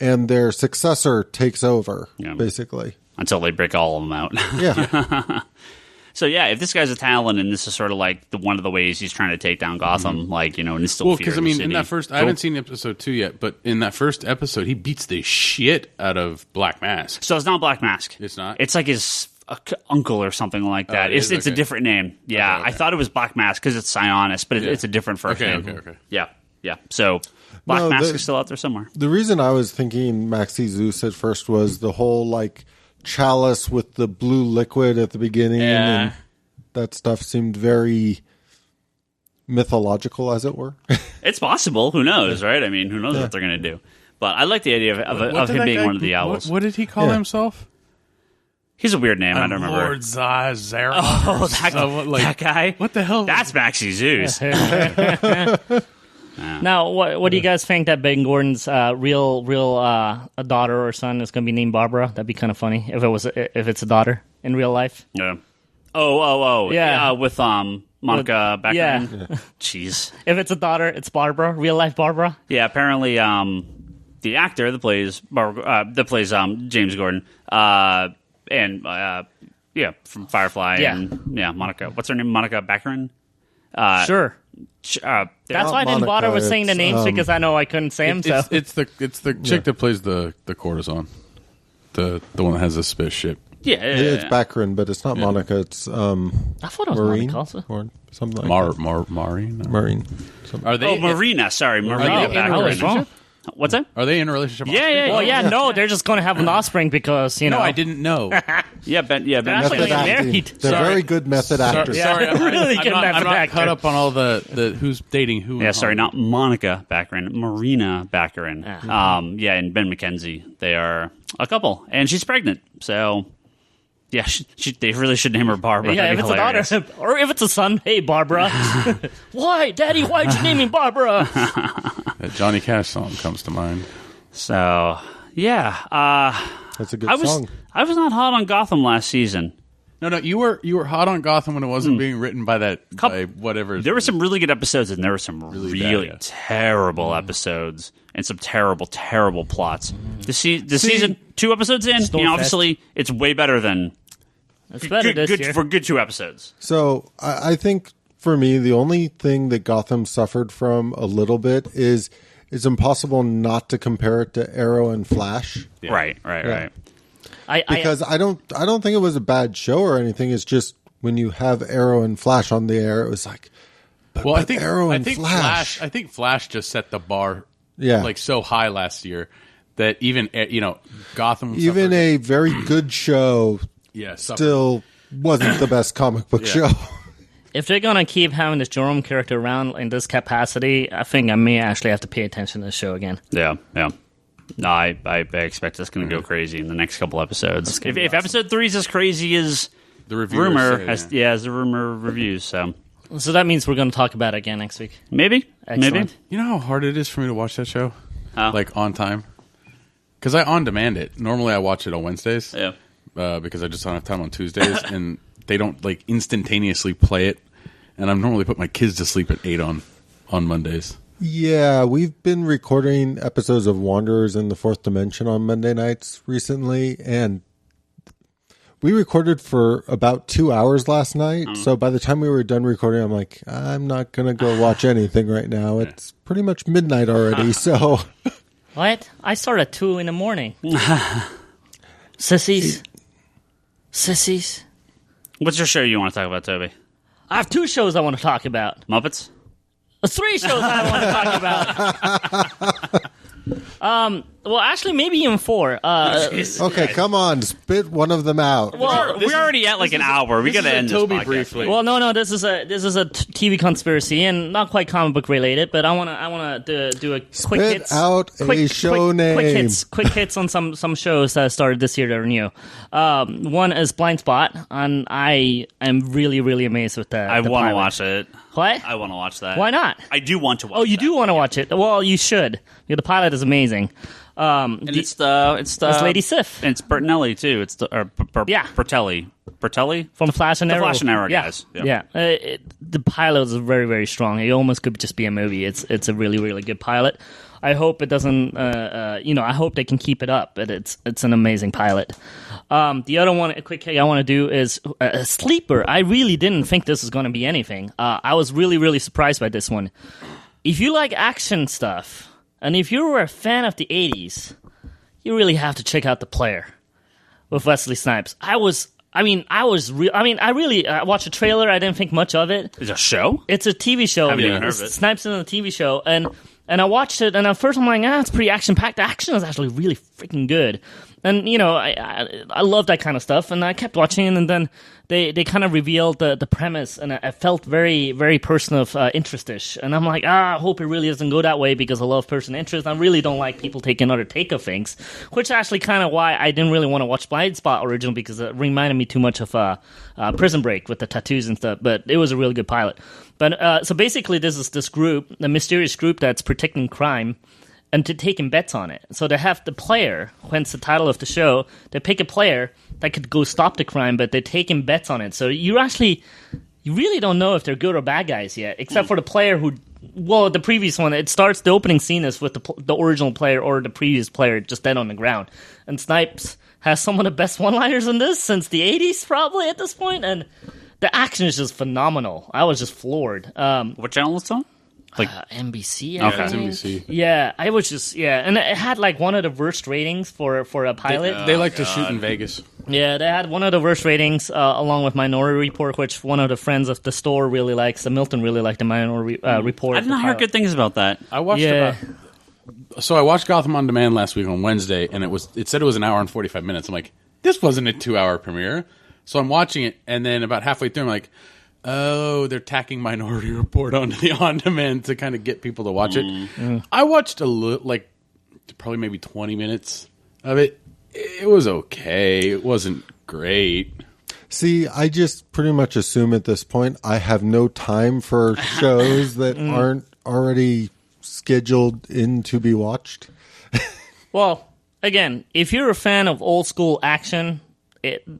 and their successor takes over, basically. Until they break all of them out. Yeah. So, if this guy's a Talon, and this is sort of like one of the ways he's trying to take down Gotham, and instill fear because, in the in city. that first... I haven't seen episode 2 yet, but in that first episode, he beats the shit out of Black Mask. So it's not Black Mask. It's not? It's like his uncle or something like that. It's a different name. Yeah, okay. I thought it was Black Mask because it's Sionis, but it's a different first name. Okay. Yeah. So Black Mask is still out there somewhere. The reason I was thinking Maxie Zeus at first was the whole, chalice with the blue liquid at the beginning, and that stuff seemed very mythological, as it were. It's possible. Who knows, right? I mean, who knows what they're going to do. But I like the idea of him being one of the owls. What did he call himself? He's a weird name. I don't remember. Lord Zazera. Oh, that guy? What the hell? That's Maxie Zeus. Now, what do you guys think that Ben Gordon's real a daughter or son is going to be named Barbara? That'd be kind of funny if it's a daughter in real life. Yeah. Oh. Yeah. With Monica Becker. Yeah. Jeez. If it's a daughter, it's Barbara. Real life Barbara. Yeah. Apparently, the actor that plays James Gordon, from Firefly, and Monica. What's her name? Monica Baccarin. Sure. That's why I didn't bother with saying the names because I know I couldn't say them. So it's the chick that plays the courtesan, the one that has the spaceship. Yeah. It's Baccarin, but it's not Monica. It's I thought it was Maureen. Monica also. something like that. Marine. Are they? Marina. Sorry, Marina. I was wrong. What's that? Are they in a relationship? Yeah. Well, no, they're just going to have an offspring because No, I didn't know. Ben. They're method actually acting. married. They're very good method actors. Sorry, Really good I'm method not actor. caught up on all the who's dating who. Yeah, sorry, not Monica Baccarin, Marina Baccarin. And Ben McKenzie. They are a couple, and she's pregnant. So, yeah, they really should name her Barbara. Yeah, if it's a daughter or if it's a son, hey Barbara. Why, Daddy? Why'd you name me Barbara? That Johnny Cash song comes to mind. So, yeah, That's a good song. I was not hot on Gotham last season. No, you were hot on Gotham when it wasn't being written by by whatever. There were some really good episodes, and there were some really bad, terrible episodes, and some terrible, terrible plots. The season 2 episodes in, obviously, it's way better than It's better this year. for good 2 episodes. So I think for me, the only thing that Gotham suffered from a little bit is it's impossible not to compare it to Arrow and Flash. Yeah. Right. Because I don't think it was a bad show or anything. It's just when you have Arrow and Flash on the air, it was like, I think Arrow and Flash. I think Flash just set the bar, so high last year that even Gotham, even a very good show, still wasn't the best comic book show. If they're going to keep having this Jerome character around in this capacity, I think I may actually have to pay attention to the show again. Yeah. No, I expect it's going to go crazy in the next couple episodes. If awesome. Episode 3 is as crazy as the rumor as the rumor reviews, so that means we're going to talk about it again next week. Maybe. Excellent. You know how hard it is for me to watch that show, like on time, because I on demand it. Normally, I watch it on Wednesdays, because I just don't have time on Tuesdays, and they don't like instantaneously play it. And I'm normally put my kids to sleep at 8 on Mondays. Yeah, we've been recording episodes of Wanderers in the Fourth Dimension on Monday nights recently, and we recorded for about 2 hours last night. So by the time we were done recording, I'm like, I'm not going to go watch anything right now. It's pretty much midnight already, so... What? I start at 2 in the morning. Sissies. What's your show you want to talk about, Toby? I have 2 shows I want to talk about. Muppets? 3 shows I want to talk about. Well, actually, maybe even 4. Okay, come on, spit one of them out. Well, we're already at like an hour. We got to end this Toby podcast. briefly. Well, no. This is a TV conspiracy and not quite comic book related, but I want to do a quick hits. Spit out a show name. Quick hits on some shows that started this year that are new. One is Blind Spot, and I am really, really amazed with that. I want to watch it. What? I want to watch that. Why not? I do want to watch it. Oh, you do want to watch it? Well, you should. Yeah, the pilot is amazing. It's Lady Sif. It's Bertinelli too. It's Bertelli From Flash and Arrow. Flash and Arrow guys. Yeah. The pilot is very, very strong. It almost could just be a movie. It's a really, really good pilot. I hope it doesn't. I hope they can keep it up. But it's an amazing pilot. The other one, a quick hit I want to do is a sleeper. I really didn't think this was going to be anything. I was really, really surprised by this one. If you like action stuff, and if you were a fan of the 80s, you really have to check out The Player with Wesley Snipes. I watched the trailer. I didn't think much of it. It's a show? It's a TV show. Haven't even heard of it. Snipes in a TV show, and I watched it, and at first I'm like, it's pretty action-packed. The action is actually really freaking good. And, I love that kind of stuff, and I kept watching it, and then they kind of revealed the premise, and I felt very, very person of interest-ish. And I'm like, I hope it really doesn't go that way, because I love person interest. I really don't like people taking another take of things, which is actually kind of why I didn't really want to watch Blind Spot original, because it reminded me too much of Prison Break with the tattoos and stuff, but it was a really good pilot. But so basically, this group, the mysterious group that's protecting crime, and to taking bets on it. So they have the player, hence the title of the show. They pick a player that could go stop the crime, but they're taking bets on it. So you really don't know if they're good or bad guys yet, except for the player who. Well, the previous one, it starts. The opening scene is with the original player or the previous player just dead on the ground, and Snipes has some of the best one-liners in this since the 80s, probably at this point, and the action is just phenomenal. I was just floored. What channel is it on? Like NBC. Okay. It's NBC. Yeah, I was just and it had like one of the worst ratings for a pilot. They like to shoot in Vegas. Yeah, they had one of the worst ratings, along with Minority Report, which one of the friends of the store really likes. Milton really liked the Minority Report. I did not hear good things about that. I watched I watched Gotham on Demand last week on Wednesday, and it said it was an hour and 45 minutes. I'm like, this wasn't a 2-hour premiere. So I'm watching it, and then about halfway through, I'm like, oh, they're tacking Minority Report onto the on demand to kind of get people to watch it. I watched probably maybe 20 minutes of it. It was okay. It wasn't great. See, I just pretty much assume at this point I have no time for shows that aren't already scheduled in to be watched. Well, again, if you're a fan of old school action,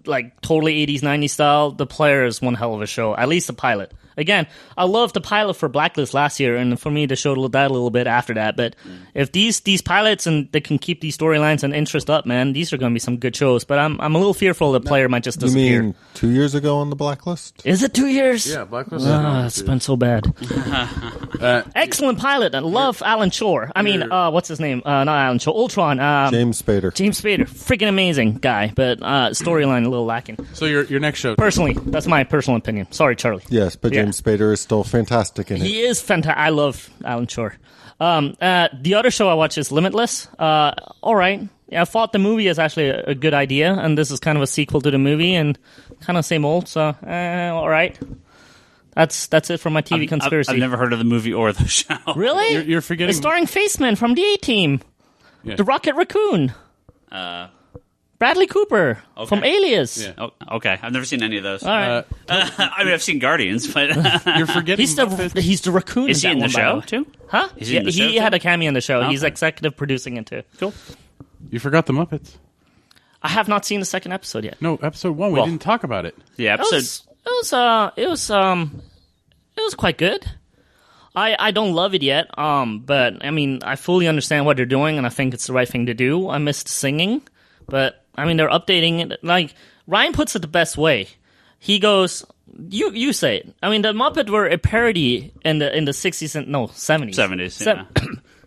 like totally 80s, 90s style, The Player is one hell of a show. At least the pilot. Again, I loved the pilot for Blacklist last year, and for me, the show that a little bit after that. But if these pilots and they can keep these storylines and interest up, man, these are going to be some good shows. But I'm a little fearful the Player might just disappear. You mean 2 years ago on the Blacklist? Is it 2 years? Yeah, Blacklist. It's been so bad. Excellent pilot. I love Alan Shore. I mean, what's his name? Not Alan Shore. Ultron. James Spader. James Spader. Freaking amazing guy, but storyline a little lacking. So your next show. Personally, that's my personal opinion. Sorry, Charlie. Yes, but James Spader is still fantastic in it. He is fantastic. I love Alan Shore. The other show I watch is Limitless. All right. Yeah, I thought the movie is actually a good idea, and this is kind of a sequel to the movie, and kind of same old, so all right. That's it for my TV conspiracy. I've never heard of the movie or the show. Really? You're forgetting. It's starring Faceman from the A-Team. Yeah. The Rocket Raccoon. Bradley Cooper from Alias. Yeah. Oh, okay, I've never seen any of those. All right. I mean, I've seen Guardians, but You're forgetting. He's the raccoon. is he in the show too? Huh? Is he in the show he too? had a cameo in the show. Okay. He's executive producing it too. Cool. You forgot the Muppets. I have not seen the second episode yet. No, episode 1. We didn't talk about it. Yeah, episode. It was quite good. I don't love it yet. But I mean, I fully understand what they're doing, and I think it's the right thing to do. I missed singing, but I mean, they're updating it. Like Ryan puts it the best way. He goes, "You say it." I mean, the Muppet were a parody in the 60s and 70s. 70s, yeah.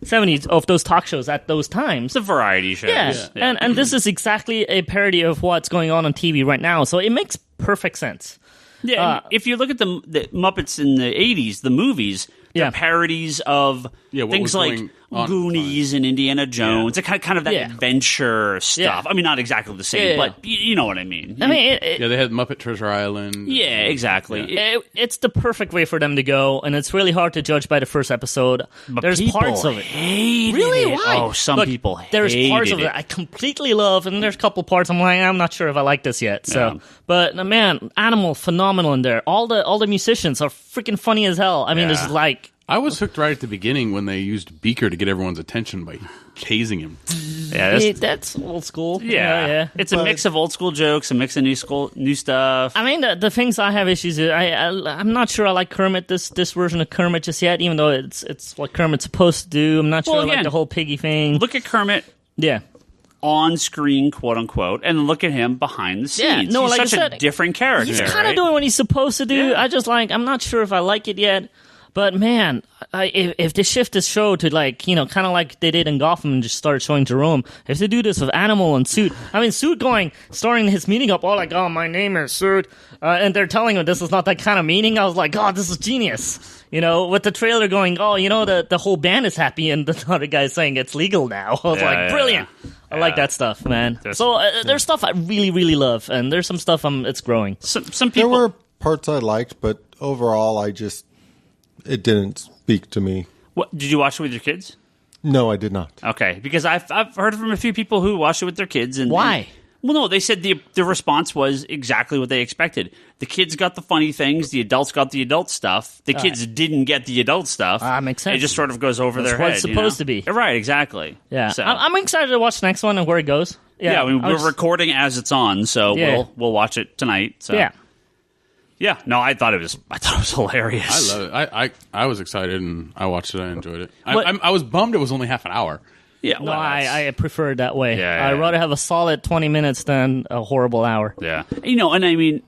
70s of those talk shows at those times. It's a variety show. Yeah. And this is exactly a parody of what's going on TV right now. So it makes perfect sense. Yeah, and if you look at the Muppets in the 80s, the movies, they're Yeah. parodies of what things was like going on at the Goonies and Indiana Jones. They're kind of that Yeah. adventure stuff. Yeah. I mean, not exactly the same, Yeah. but you know what I mean. I mean, Yeah, they had Muppet Treasure Island. Yeah, exactly. it's the perfect way for them to go, and it's really hard to judge by the first episode. But There's people parts of it. hated Really? it. Why? Oh, some Look, people There's parts of hated it I completely love, and there's a couple parts I'm like, I'm not sure if I like this yet. So, Yeah. but man, Animal phenomenal in there. All the musicians are freaking funny as hell. I mean, Yeah. it's like. I was hooked right at the beginning when they used Beaker to get everyone's attention by tasing him. Yeah, That's old school. yeah. It's a mix of old school jokes, a mix of new stuff. I mean, the things I have issues with, I'm not sure I like Kermit, this version of Kermit just yet, even though it's what Kermit's supposed to do. I'm not sure I like again, the whole piggy thing. Look at Kermit Yeah. on screen, quote unquote, and look at him behind the Yeah, scenes. no, he's like I such said, a different character. He's kind of right? doing what he's supposed to do. Yeah. I'm not sure if I like it yet. But man, if they shift this show to kind of like they did in Gotham and just started showing Jerome, if they do this with Animal and Suit, I mean, Suit starting his meeting up, all like, oh, my name is Suit, and they're telling him this is not that kind of meaning. I was like, God, this is genius. With the trailer going, oh, the whole band is happy, and the other guy's saying it's legal now. I was like, brilliant. I like that stuff, man. There's stuff I really, really love, and there's some stuff it's growing. Some people. There were parts I liked, but overall, it didn't speak to me. What, did you watch it with your kids? No, I did not. Okay, because I've heard from a few people who watched it with their kids. And Why? Well, no, they said the response was exactly what they expected. The kids got the funny things, the adults got the adult stuff. The kids didn't get the adult stuff. Makes sense. It just sort of goes over That's their what head. it's supposed to be. Right, exactly. Yeah, So, I'm excited to watch the next one and where it goes. yeah, I mean, we're recording as it's on, so Yeah. we'll watch it tonight. So. Yeah. Yeah, no, I thought it was hilarious. I love it. I was excited and I watched it. I enjoyed it. What- I was bummed it was only half an hour. Yeah, No, well, that's- I prefer it that way. Yeah, I'd yeah. rather have a solid 20 minutes than a horrible hour. Yeah. And I mean,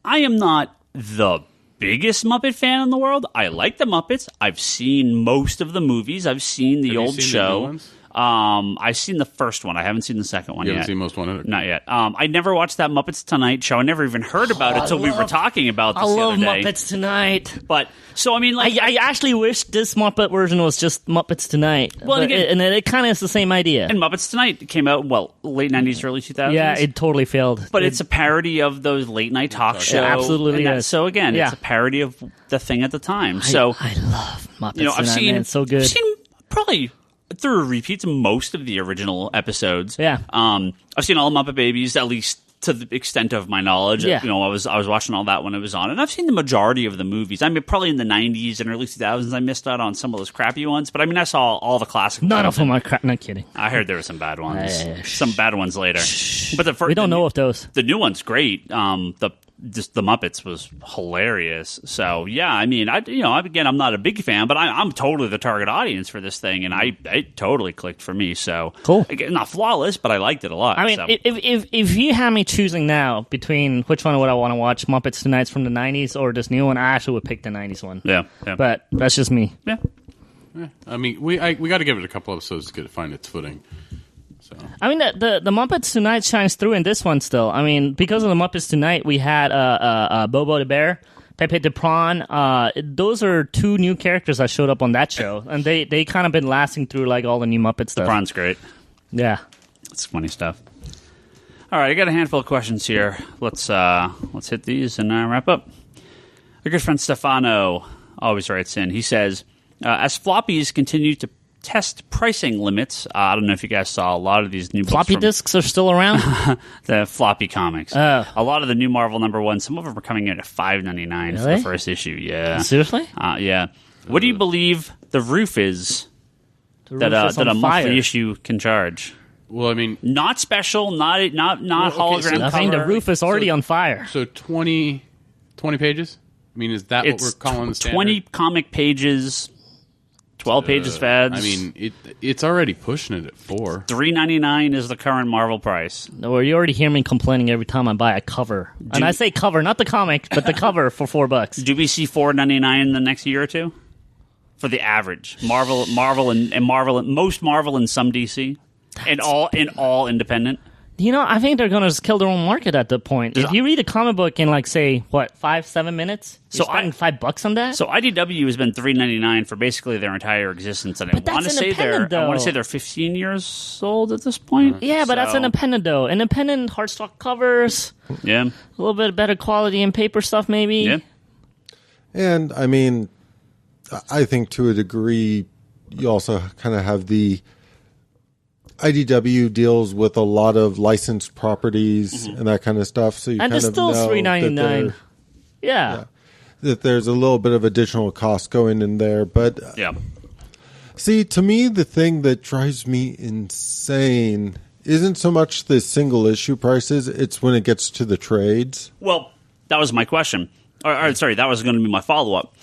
I am not the biggest Muppet fan in the world. I like the Muppets. I've seen most of the movies. I've seen the old show. I've seen the first one. I haven't seen the second one yet. You haven't seen most one of it? Not yet. I never watched that Muppets Tonight show. I never even heard about it until we were talking about this the other day. I love Muppets Tonight. But, so I mean, like... I actually wish this Muppet version was just Muppets Tonight. Well, and it kind of is the same idea. And Muppets Tonight came out, late 90s, early 2000s? Yeah, it totally failed. But it's a parody of those late night talk shows. Absolutely is. So again, it's a parody of the thing at the time. I love Muppets Tonight, man. It's so good. I've seen probably... through repeats most of the original episodes. Yeah. I've seen all the Muppet Babies, at least to the extent of my knowledge. Yeah. I was watching all that when it was on, and I've seen the majority of the movies. I mean, probably in the 90s and early 2000s, I missed out on some of those crappy ones, but I mean, I saw all the classic None ones. of them are crap. Not kidding. I heard there were some bad ones. Some bad ones later. But we don't know of those. The new one's great. The Muppets was hilarious. So yeah, I mean, I'm not a big fan, but I'm totally the target audience for this thing, and it totally clicked for me. So cool. Again, not flawless, but I liked it a lot. I mean, so. if you had me choosing now between which one would I want to watch, Muppets Tonight's from the 90s or this new one, I actually would pick the 90s one. Yeah. But that's just me. Yeah. I mean, we got to give it a couple episodes to get it find its footing. So. I mean, the Muppets Tonight shines through in this one still. I mean, because of the Muppets Tonight, we had Bobo the Bear, Pepe the Prawn. Those are two new characters that showed up on that show, and they kind of been lasting through like all the new Muppet stuff. The Prawn's great. Yeah, it's funny stuff. All right, I got a handful of questions here. Let's hit these and wrap up. Our good friend Stefano always writes in. He says, as floppies continue to test pricing limits. I don't know if you guys saw a lot of these new floppy disks are still around. The floppy comics. A lot of the new Marvel #1. Some of them are coming in at $5.99 for the first issue. Yeah, seriously. Yeah. What do you believe the roof is that a monthly issue can charge? Well, I mean, not special, not hologram. I think the roof is already on fire. So 20 pages. I mean, is that what we're calling the standard? 20 comic pages. 12 pages fads. I mean, it's already pushing it at $4. $3.99 is the current Marvel price. No, you already hear me complaining every time I buy a cover. And I say cover, not the comic, but the cover for $4. Do we see $4.99 in the next year or two? For the average. Marvel and most Marvel and some DC. And all independent. You know, I think they're going to just kill their own market at the point. If you read a comic book in, like, say, 5-7 minutes, you're spending $5 on that? So IDW has been $3.99 for basically their entire existence, and I want to say they're 15 years old at this point. Yeah, but that's independent, though. Independent hardstock covers. Yeah, a little bit better quality in paper stuff, maybe. Yeah, and I mean, I think to a degree, you also kind of have the IDW deals with a lot of licensed properties and that kind of stuff. So you and kind it's of still know $3.99. Yeah. That there's a little bit of additional cost going in there. But see, to me, the thing that drives me insane isn't so much the single issue prices. It's when it gets to the trades. Well, that was my question. Sorry, that was going to be my follow-up.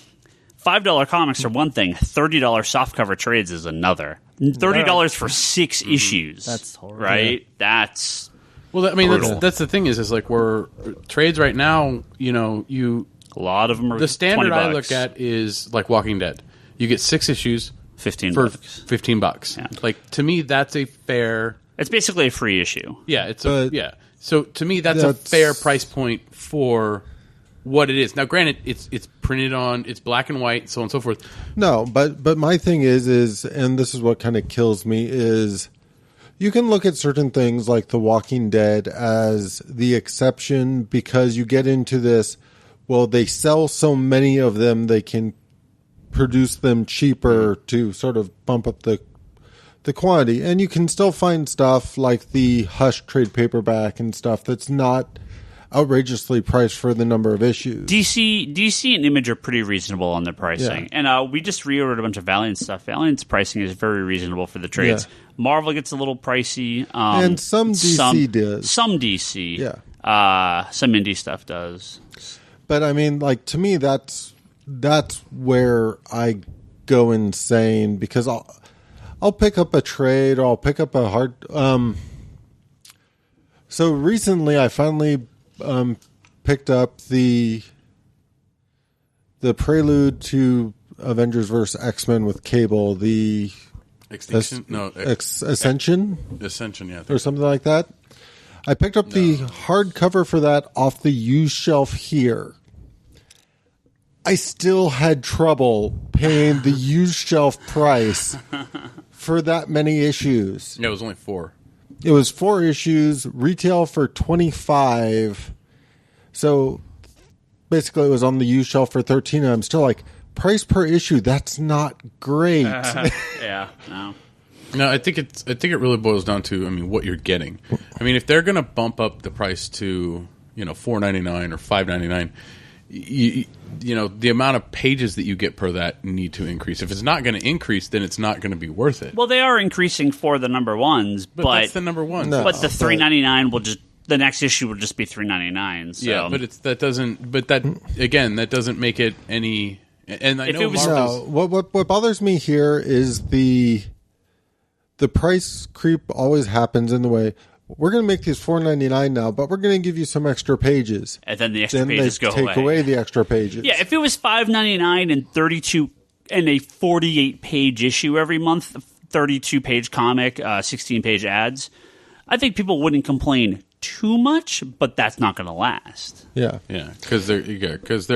$5 comics are one thing. $30 softcover trades is another. $30 for 6 issues. That's horrible. Right? That's that's the thing is like we're trades right now, a lot of them are the standard $20. I look at is like Walking Dead. You get 6 issues $15 for $15. Yeah. Like to me that's a fair It's basically a free issue. Yeah, So to me that's a fair price point for what it is. Now, granted, it's printed on, it's black and white, so on and so forth. No, but my thing is, and this is what kind of kills me, is you can look at certain things like The Walking Dead as the exception because you get into this, well, they sell so many of them, they can produce them cheaper to sort of bump up the quantity. And you can still find stuff like the Hush trade paperback and stuff that's not outrageously priced for the number of issues. DC and Image are pretty reasonable on their pricing. Yeah. And we just reordered a bunch of Valiant stuff. Valiant's pricing is very reasonable for the trades. Yeah. Marvel gets a little pricey. And some DC does. Some DC. Yeah. Some indie stuff does. But I mean, like, to me, that's where I go insane because I'll pick up a trade or I'll pick up a hard... So recently I finally... picked up the the prelude to Avengers vs. X-Men with Cable, the Extinction? Ascension? Ascension, yeah. Or something like that. I picked up the hardcover for that off the used shelf here. I still had trouble paying the used shelf price for that many issues. Yeah, it was only 4. It was 4 issues, retail for $25. So basically it was on the used shelf for $13. And I'm still like, price per issue, that's not great. Yeah, no. No, I think it really boils down to, what you're getting. If they're going to bump up the price to, $4.99 or $5.99, the amount of pages that you get per that need to increase. If it's not going to increase, then it's not going to be worth it. Well, they are increasing for the number ones, but that's the number one. No, but the $3.99 will just, the next issue will just be $3.99. So. Yeah, but that doesn't make it any. And I If know it was- Marvel's- What bothers me here is the price creep always happens in the way, we're going to make these $4.99 now, but we're going to give you some extra pages. And then the extra Then pages they go take away the extra pages. Yeah, if it was $5.99 and 32 and a 48-page issue every month, 32-page comic, 16-page ads, I think people wouldn't complain too much, but that's not going to last. Yeah. Yeah, because they're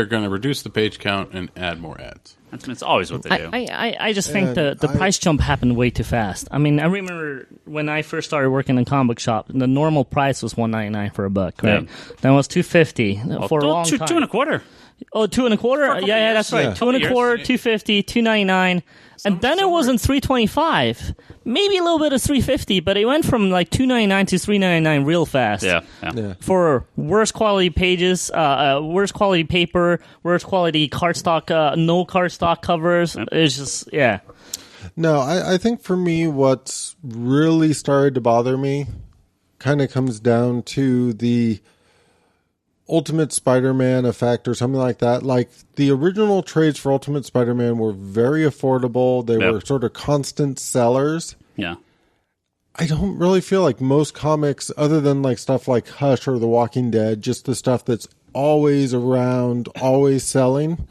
going to reduce the page count and add more ads. That's always what they do. I just think the price jump happened way too fast. I remember when I first started working in a comic shop, the normal price was $1.99 for a book, right? Yeah. Then it was $2.50 for a long time. Two and a quarter. Oh, $2.25? Yeah, that's right. Yeah. $2.25, $2.50, $2.99, and then it wasn't $3.25. Maybe a little bit of $3.50, but it went from like $2.99 to $3.99 real fast. Yeah. For worse quality pages, worse quality paper, worse quality cardstock, no cardstock covers. It's just No, I think for me, what's really started to bother me kind of comes down to the Ultimate Spider-Man effect or something like that. Like the original trades for Ultimate Spider-Man were very affordable. They were sort of constant sellers. Yeah. I don't really feel like most comics, other than like stuff like Hush or The Walking Dead, just the stuff that's always around, always selling,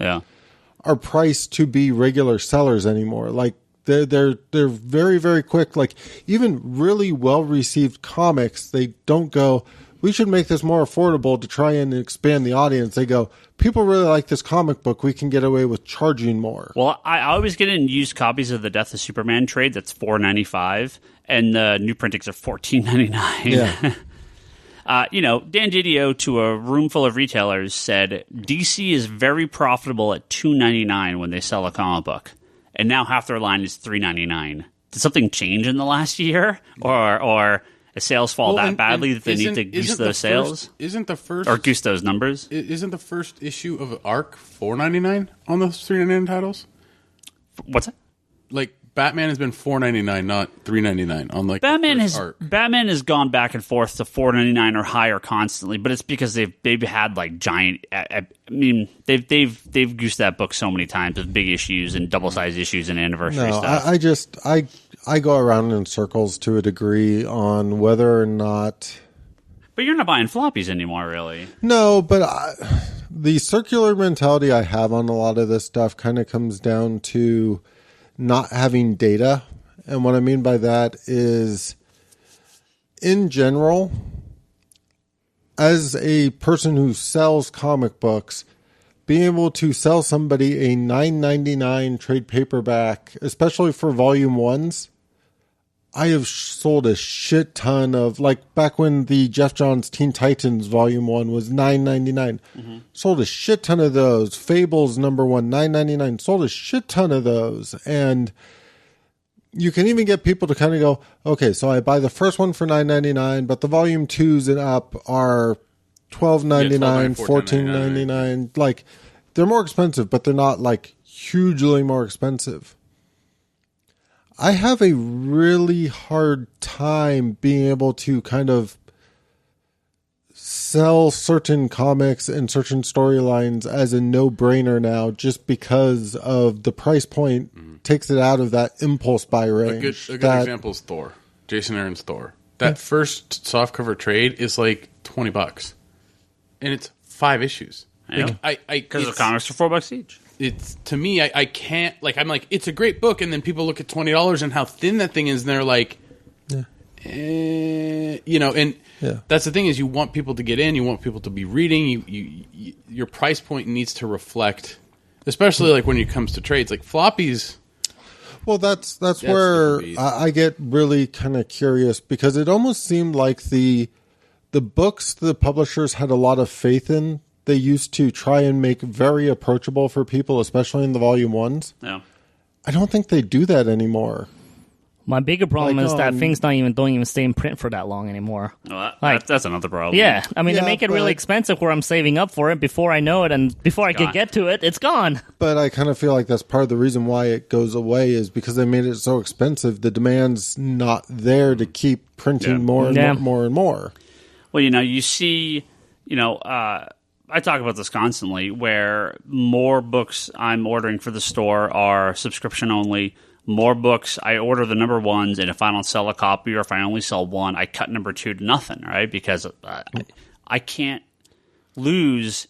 are priced to be regular sellers anymore. Like they're very, very quick. Like even really well-received comics, they don't go, we should make this more affordable to try and expand the audience. They go, people really like this comic book. We can get away with charging more. Well, I always get in used copies of the Death of Superman trade. That's $4.95, and the new printings are $14.99. Yeah. Dan Didio to a room full of retailers said DC is very profitable at $2.99 when they sell a comic book, and now half their line is $3.99. Did something change in the last year, or sales fall that badly that they need to goose those sales? Or goose those numbers? Isn't the first issue of Arc $4.99 on those $3.99 titles? What's that? Like Batman has been $4.99, not $3.99 on like Batman Arc. Batman has gone back and forth to $4.99 or higher constantly, but it's because they've had like giant. They've goosed that book so many times with big issues and double sized issues and anniversary stuff. I go around in circles to a degree on whether or not. But you're not buying floppies anymore, really. No, but the circular mentality I have on a lot of this stuff kind of comes down to not having data. And what I mean by that is, in general, as a person who sells comic books, being able to sell somebody a $9.99 trade paperback, especially for volume ones, I have sold a shit ton of, like back when the Jeff Johns Teen Titans volume 1 was $9.99. Sold a shit ton of those. Fables number 1, $9.99. Sold a shit ton of those. And you can even get people to kind of go, okay, so I buy the first one for $9.99, but the volume 2s and up are $12.99, $14.99. Like, they're more expensive, but they're not like hugely more expensive. I have a really hard time being able to kind of sell certain comics and certain storylines as a no-brainer now, just because of the price point takes it out of that impulse buy range. A good example is Thor. Jason Aaron's Thor. That first softcover trade is like $20, and it's 5 issues. Because the comics are $4 each. it's to me, I can't, like, I'm like, it's a great book, and then people look at $20 and how thin that thing is, and they're like, you know, and that's the thing is, you want people to get in, you want people to be reading, your price point needs to reflect, especially like when it comes to trades, like floppies. Well, that's where I get really kind of curious, because it almost seemed like the books the publishers had a lot of faith in, they used to try and make very approachable for people, especially in the volume ones. Yeah. I don't think they do that anymore. My bigger problem is that things don't even stay in print for that long anymore. Well, like, that's another problem. Yeah, I mean, they make it really expensive where I'm saving up for it before I know it, and before I could get to it, it's gone. But I kind of feel like that's part of the reason why it goes away is because they made it so expensive. The demand's not there to keep printing more and more and more. Well, you know, you see, you know, I talk about this constantly, where more books I'm ordering for the store are subscription only. More books, I order the number ones, and if I don't sell a copy or if I only sell one, I cut number two to nothing, right? Because I can't lose,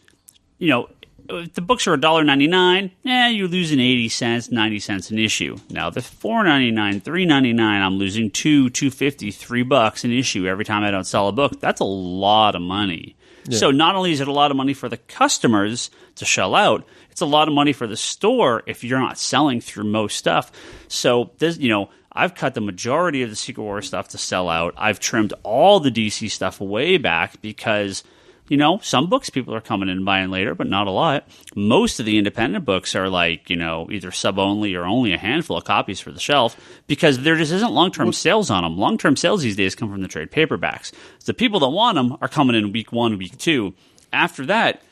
you know, if the books are $1.99, you're losing 80 cents, 90 cents an issue. Now, the $4.99, $3.99, I'm losing $2.50, $3 an issue every time I don't sell a book. That's a lot of money. Yeah. So not only is it a lot of money for the customers to shell out, it's a lot of money for the store if you're not selling through most stuff. So this, you know, I've cut the majority of the Secret War stuff to sell out. I've trimmed all the DC stuff way back because, you know, some books people are coming in and buying later, but not a lot. Most of the independent books are like, you know, either sub-only or only a handful of copies for the shelf because there just isn't long-term sales on them. Long-term sales these days come from the trade paperbacks. So the people that want them are coming in week 1, week 2. After that,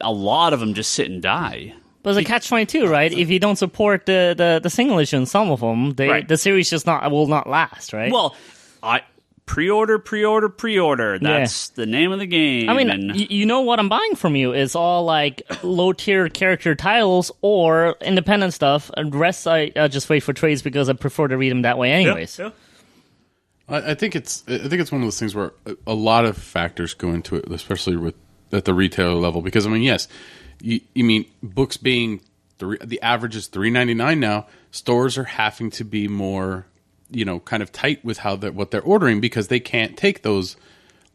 a lot of them just sit and die. But it's a catch-22, right? If you don't support the single issue in some of them, the series just will not last, right? Well, Pre-order. That's the name of the game. I mean, you know what I'm buying from you is all like low-tier character titles or independent stuff. And the rest, I just wait for trades because I prefer to read them that way, anyways. Yeah. I think it's one of those things where a lot of factors go into it, especially at the retailer level. Because I mean, yes, you mean books being the average is $3.99 now. Stores are having to be more, you know, kind of tight with what they're ordering because they can't take those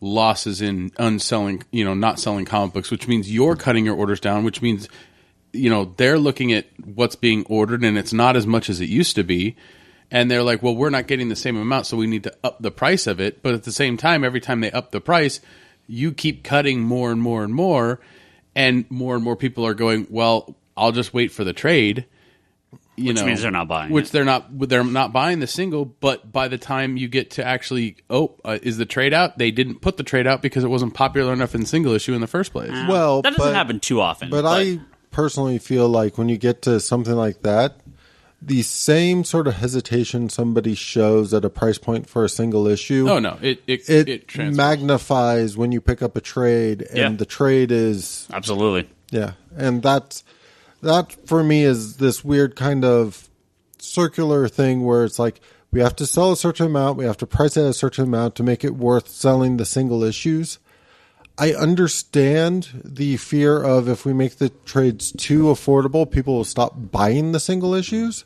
losses in unselling, you know, not selling comic books, which means you're cutting your orders down, which means, you know, they're looking at what's being ordered and it's not as much as it used to be. And they're like, well, we're not getting the same amount, so we need to up the price of it. But at the same time, every time they up the price, you keep cutting more and more and more. And more people are going, well, I'll just wait for the trade. Which means they're not buying. They're not buying the single. But by the time you get to actually, is the trade out? They didn't put the trade out because it wasn't popular enough in single issue in the first place. Well, that doesn't happen too often. But I personally feel like when you get to something like that, the same sort of hesitation somebody shows at a price point for a single issue. Oh no, it magnifies when you pick up a trade, and the trade is absolutely and that for me is this weird kind of circular thing where it's like we have to sell a certain amount, we have to price it at a certain amount to make it worth selling the single issues. I understand the fear of if we make the trades too affordable, people will stop buying the single issues.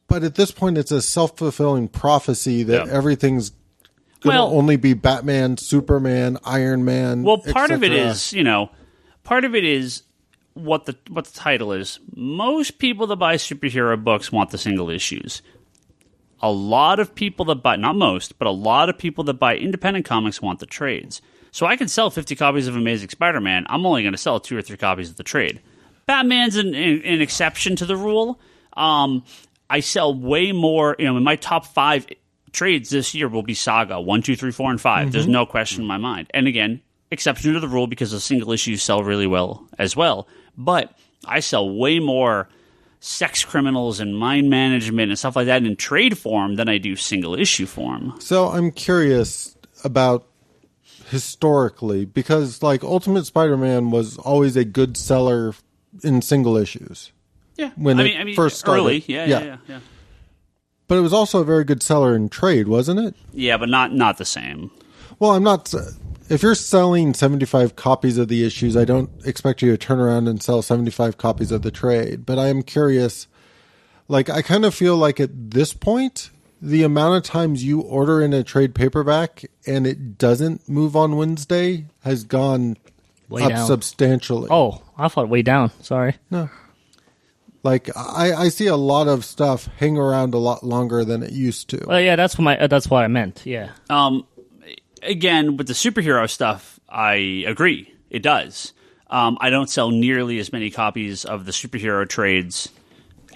But at this point, it's a self-fulfilling prophecy that everything's going to only be Batman, Superman, Iron Man. Well, part of it is, you know, what the title is. Most people that buy superhero books want the single issues. A lot of people that buy, not most, but a lot of people that buy independent comics want the trades. So I can sell 50 copies of Amazing Spider-Man. I'm only going to sell 2 or 3 copies of the trade. Batman's an exception to the rule. I sell way more. You know, in my top 5 trades this year will be Saga 1, 2, 3, 4, and 5. Mm-hmm. There's no question in my mind. And again, exception to the rule because the single issues sell really well as well. But I sell way more sex criminals and mind management and stuff like that in trade form than I do single issue form. So I'm curious about historically, because like Ultimate Spider-Man was always a good seller in single issues. Yeah, when I mean, first started. Early, yeah. But it was also a very good seller in trade, wasn't it? Yeah, but not the same. Well, I'm not. if you're selling 75 copies of the issues, I don't expect you to turn around and sell 75 copies of the trade. But I am curious, like, I kind of feel like at this point, the amount of times you order in a trade paperback and it doesn't move on Wednesday has gone way up down substantially. Oh, I thought way down. Sorry. No. Like, I see a lot of stuff hang around a lot longer than it used to. Well, yeah, that's what I meant. Yeah. Again, with the superhero stuff, I agree. It does. I don't sell nearly as many copies of the superhero trades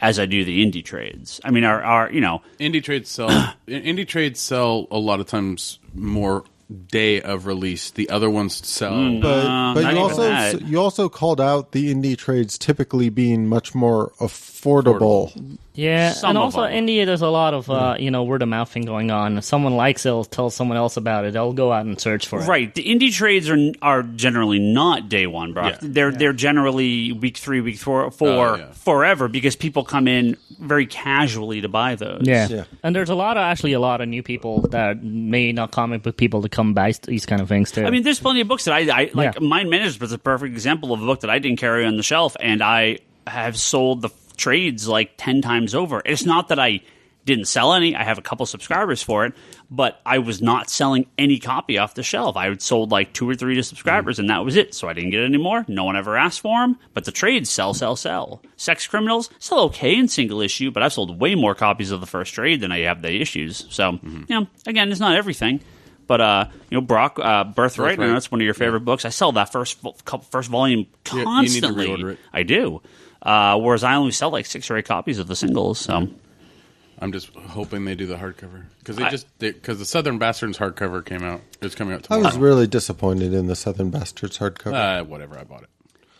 as I do the indie trades. I mean, our indie trades sell a lot of times more day of release. The other ones sell, but you also called out the indie trades typically being much more affordable. Yeah, Some and of also them. India, there's a lot of word of mouth thing going on. If someone likes it, they'll tell someone else about it. They'll go out and search for it. Right. The indie trades are generally not day one, Brock. Yeah. They're generally week 3, week 4, forever because people come in very casually to buy those. Yeah. And there's a lot of new people that may not comic book people to come buy these kind of things too. I mean, there's plenty of books that I like. Yeah. Mind Management was a perfect example of a book that I didn't carry on the shelf, and I have sold the trades like 10 times over. It's not that I didn't sell any. I have a couple subscribers for it, but I was not selling any copy off the shelf. I had sold like 2 or 3 to subscribers, and that was it. So I didn't get any more. No one ever asked for them, but the trades sell. Sex Criminals sell okay in single issue, but I've sold way more copies of the first trade than I have the issues. So, again, it's not everything. But Brock, Birthright, I know it's one of your favorite books. I sell that first volume constantly. You need to reorder it. I do. Whereas I only sell like 6 or 8 copies of the singles. So I'm just hoping they do the hardcover because the Southern Bastards hardcover came out. It's coming out I tomorrow. was really disappointed in the Southern Bastards hardcover. Whatever, I bought it.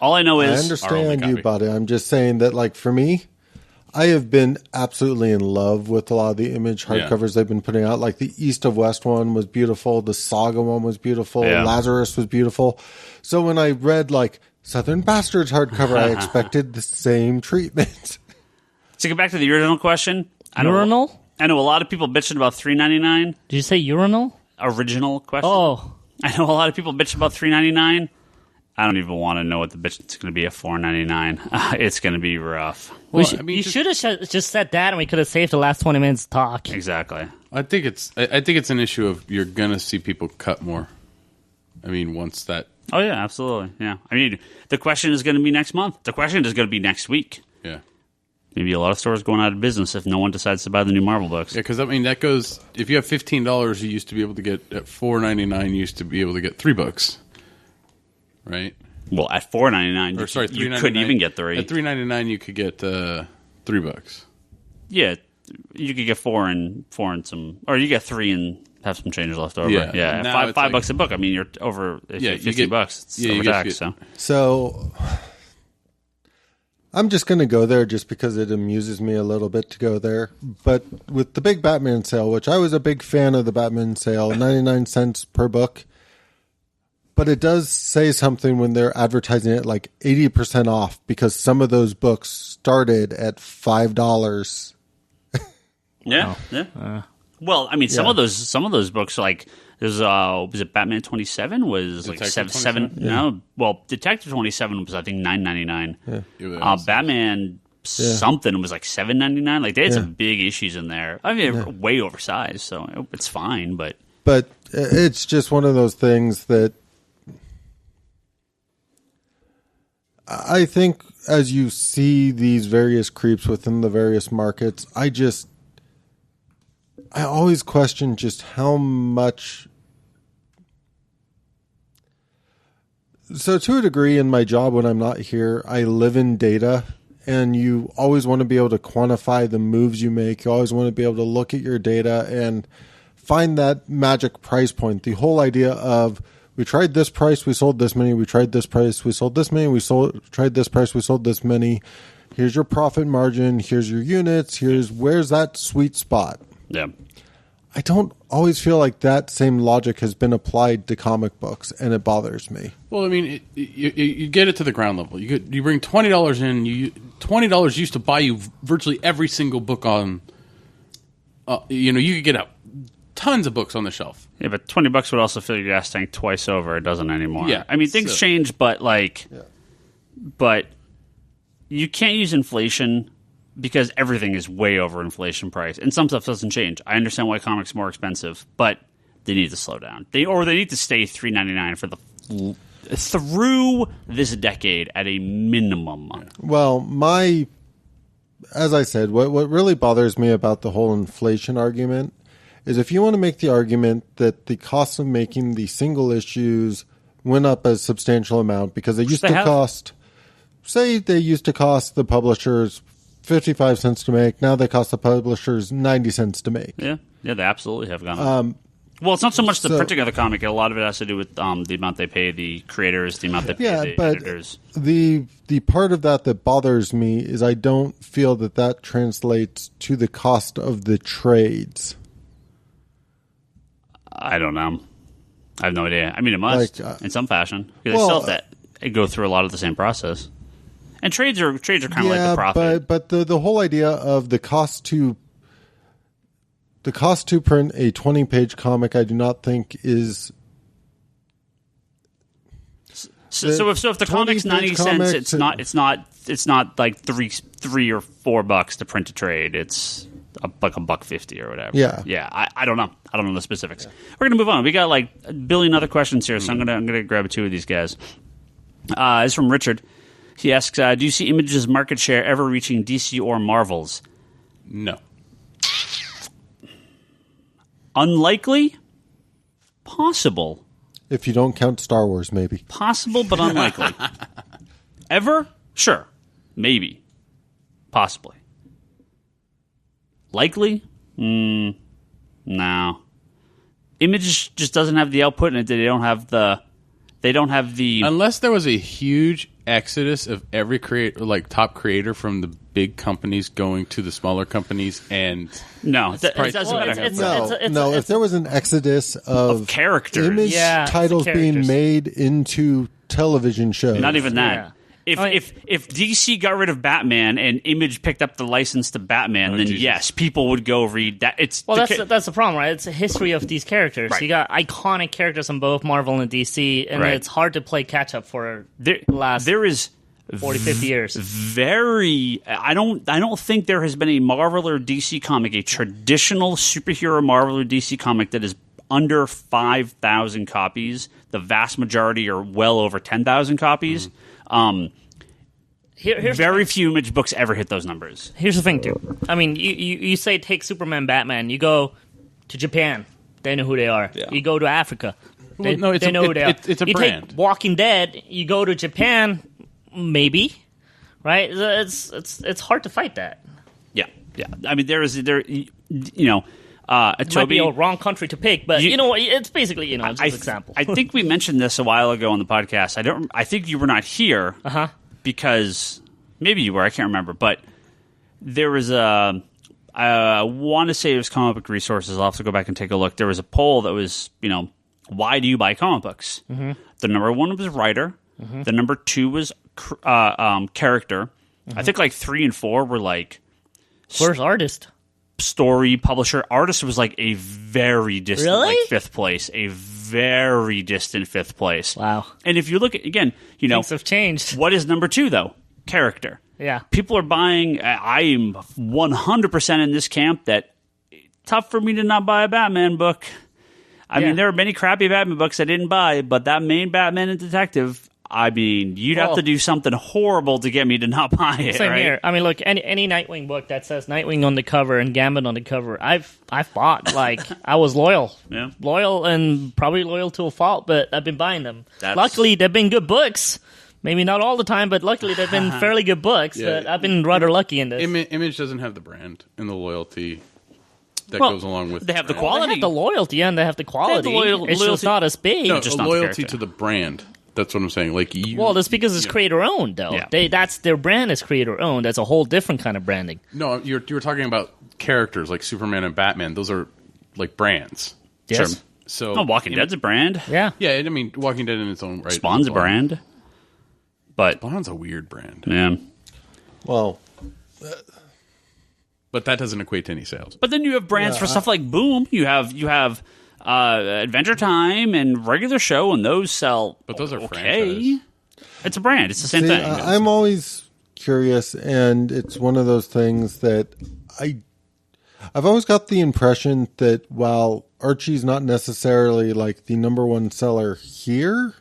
all I know I is understand copy. you bought it. I'm just saying that, like, for me, I have been absolutely in love with a lot of the Image hardcovers they've been putting out. Like the East of West one was beautiful. The Saga one was beautiful. Yeah. Lazarus was beautiful. So when I read like Southern Bastards hardcover, I expected the same treatment. to get back to the original question. Urinal? I know a lot of people bitching about $3.99. Did you say urinal? Original question. Oh. I know a lot of people bitch about $3.99. I don't even want to know what the bitch it's going to be at $4.99. It's going to be rough. You should have just said that, and we could have saved the last 20 minutes to talk. Exactly. I think it's an issue of you're gonna see people cut more. I mean, once that. Oh yeah, absolutely. Yeah. I mean, the question is going to be next month. The question is going to be next week. Yeah. Maybe a lot of stores going out of business if no one decides to buy the new Marvel books. Yeah, because I mean that goes. If you have $15, you used to be able to get at $4.99. You used to be able to get 3 books, right? Well, at $4.99, Or sorry, you $3.99. couldn't even get 3. At $3.99, you could get 3 books. Yeah, you could get 4 and some, or you get 3 and have some change left over. Yeah. Yeah, Now five it's bucks a book. I mean, you're over. If Yeah, you get you get- $50. It's yeah, you over get tax. fit- So So I'm just going to go there just because it amuses me a little bit to go there. But with the big Batman sale, which I was a big fan of the Batman sale, 99 cents per book. But it does say something when they're advertising it like 80% off because some of those books started at $5. yeah, yeah. Well, I mean, some of those books, like there's was it Batman 27 was like Detective 7. 27? No, well, Detective 27 was I think $9.99. Yeah. Batman something was like $7.99. Like they had some big issues in there. I mean, they're way oversized, so it's fine. But it's just one of those things that I think as you see these various creeps within the various markets, I always question just how much. So to a degree in my job when I'm not here, I live in data, and you always want to be able to quantify the moves you make. You always want to be able to look at your data and find that magic price point. The whole idea of we tried this price, we sold this many. We tried this price, we sold this many. Tried this price, we sold this many. Here's your profit margin. Here's your units. Where's that sweet spot. yeah. I don't always feel like that same logic has been applied to comic books, and it bothers me. Well, I mean, you get it to the ground level. You bring $20 in. $20 used to buy you virtually every single book on. You could get a tons of books on the shelf. Yeah, but $20 would also fill your gas tank twice over. It doesn't anymore. Yeah, I mean, things change, but but you can't use inflation because everything is way over inflation price, and some stuff doesn't change. I understand why comics are more expensive, but they need to slow down. They need to stay $3.99 for through this decade at a minimum. Well, as I said, what really bothers me about the whole inflation argument is if you want to make the argument that the cost of making the single issues went up a substantial amount because they used to cost the publishers 55 cents to make. Now they cost the publishers 90 cents to make. Yeah, they absolutely have gone up. Well, it's not so much the printing of the comic. A lot of it has to do with the amount they pay the creators, the amount they pay the editors. The part of that bothers me is I don't feel that translates to the cost of the trades. I don't know. I have no idea. I mean, it must in some fashion because they still have to go through a lot of the same process. And trades are kind of like the profit. But the whole idea of the cost to print a 20-page comic, I do not think is. So if the comic's 90 cents, it's not like $3 or $4 to print a trade. It's like $1.50 or whatever. Yeah. I don't know. I don't know the specifics. We're gonna move on. We got like a billion other questions here, so I'm gonna grab two of these guys. It's from Richard. He asks, "Do you see Image's market share ever reaching DC or Marvel's?" No. Unlikely. Possible. If you don't count Star Wars, maybe. Possible, but unlikely. Ever? Sure. Maybe. Possibly. Likely? No. Image just doesn't have the output, and they don't have the. Unless there was a huge exodus of every top creator from the big companies going to the smaller companies, and it doesn't matter. If there was an exodus of characters, Image titles being made into television shows, not even that. Yeah. If DC got rid of Batman and Image picked up the license to Batman, then yes, people would go read that. That's the problem, right? It's a history of these characters. Right. You got iconic characters in both Marvel and DC, and it's hard to play catch up for the last 40, 50 years. I don't think there has been a Marvel or DC comic, a traditional superhero Marvel or DC comic that is under 5,000 copies. The vast majority are well over 10,000 copies. Very few Image books ever hit those numbers. Here's the thing, too. I mean, you say take Superman, Batman. You go to Japan, they know who they are. Yeah. You go to Africa, they know who they are. It's a brand. Take Walking Dead. You go to Japan, maybe, right? It's hard to fight that. Yeah. I mean, Toby, might be a wrong country to pick, but it's basically it's an example. I think we mentioned this a while ago on the podcast. I think you were not here because maybe you were. I can't remember, but there was I want to say it was Comic Book Resources. I'll have to go back and take a look. There was a poll that was why do you buy comic books? Mm-hmm. The number one was writer. Mm-hmm. The number two was character. Mm-hmm. I think like 3 and 4 were like where's artist. Story, publisher, artist was like a very distant, like fifth place, a very distant fifth place. Wow! And if you look at things have changed. What is number 2 though? Character. Yeah, people are buying. I am 100% in this camp that tough for me to not buy a Batman book. I mean, there are many crappy Batman books I didn't buy, but that main Batman and Detective. I mean, you'd have to do something horrible to get me to not buy it. Same right? here. I mean, look, any Nightwing book that says Nightwing on the cover and Gambit on the cover, I've bought. Like, I was loyal, loyal, and probably loyal to a fault. But I've been buying them. Luckily, they've been good books. Maybe not all the time, but luckily they've been fairly good books. But I've been rather lucky in this. Image doesn't have the brand and the loyalty that goes along with. They have the quality, they have the loyalty, and they have the quality. It's just not as big. No, just loyalty to the brand. That's what I'm saying. That's because it's creator owned, though. Yeah. That's their brand is creator owned. That's a whole different kind of branding. No, you were talking about characters like Superman and Batman. Those are like brands. Yes. Sure. So Walking Dead's a brand. Yeah. Yeah. I mean, Walking Dead in its own right. Spawn's a brand. But Spawn's a weird brand. Yeah. Well, But that doesn't equate to any sales. But then you have brands for stuff like Boom. You have Adventure Time and regular show, and those sell. But those are franchise. It's a brand. It's the same thing. I'm always curious, and it's one of those things that I've always got the impression that while Archie's not necessarily like the number one seller here,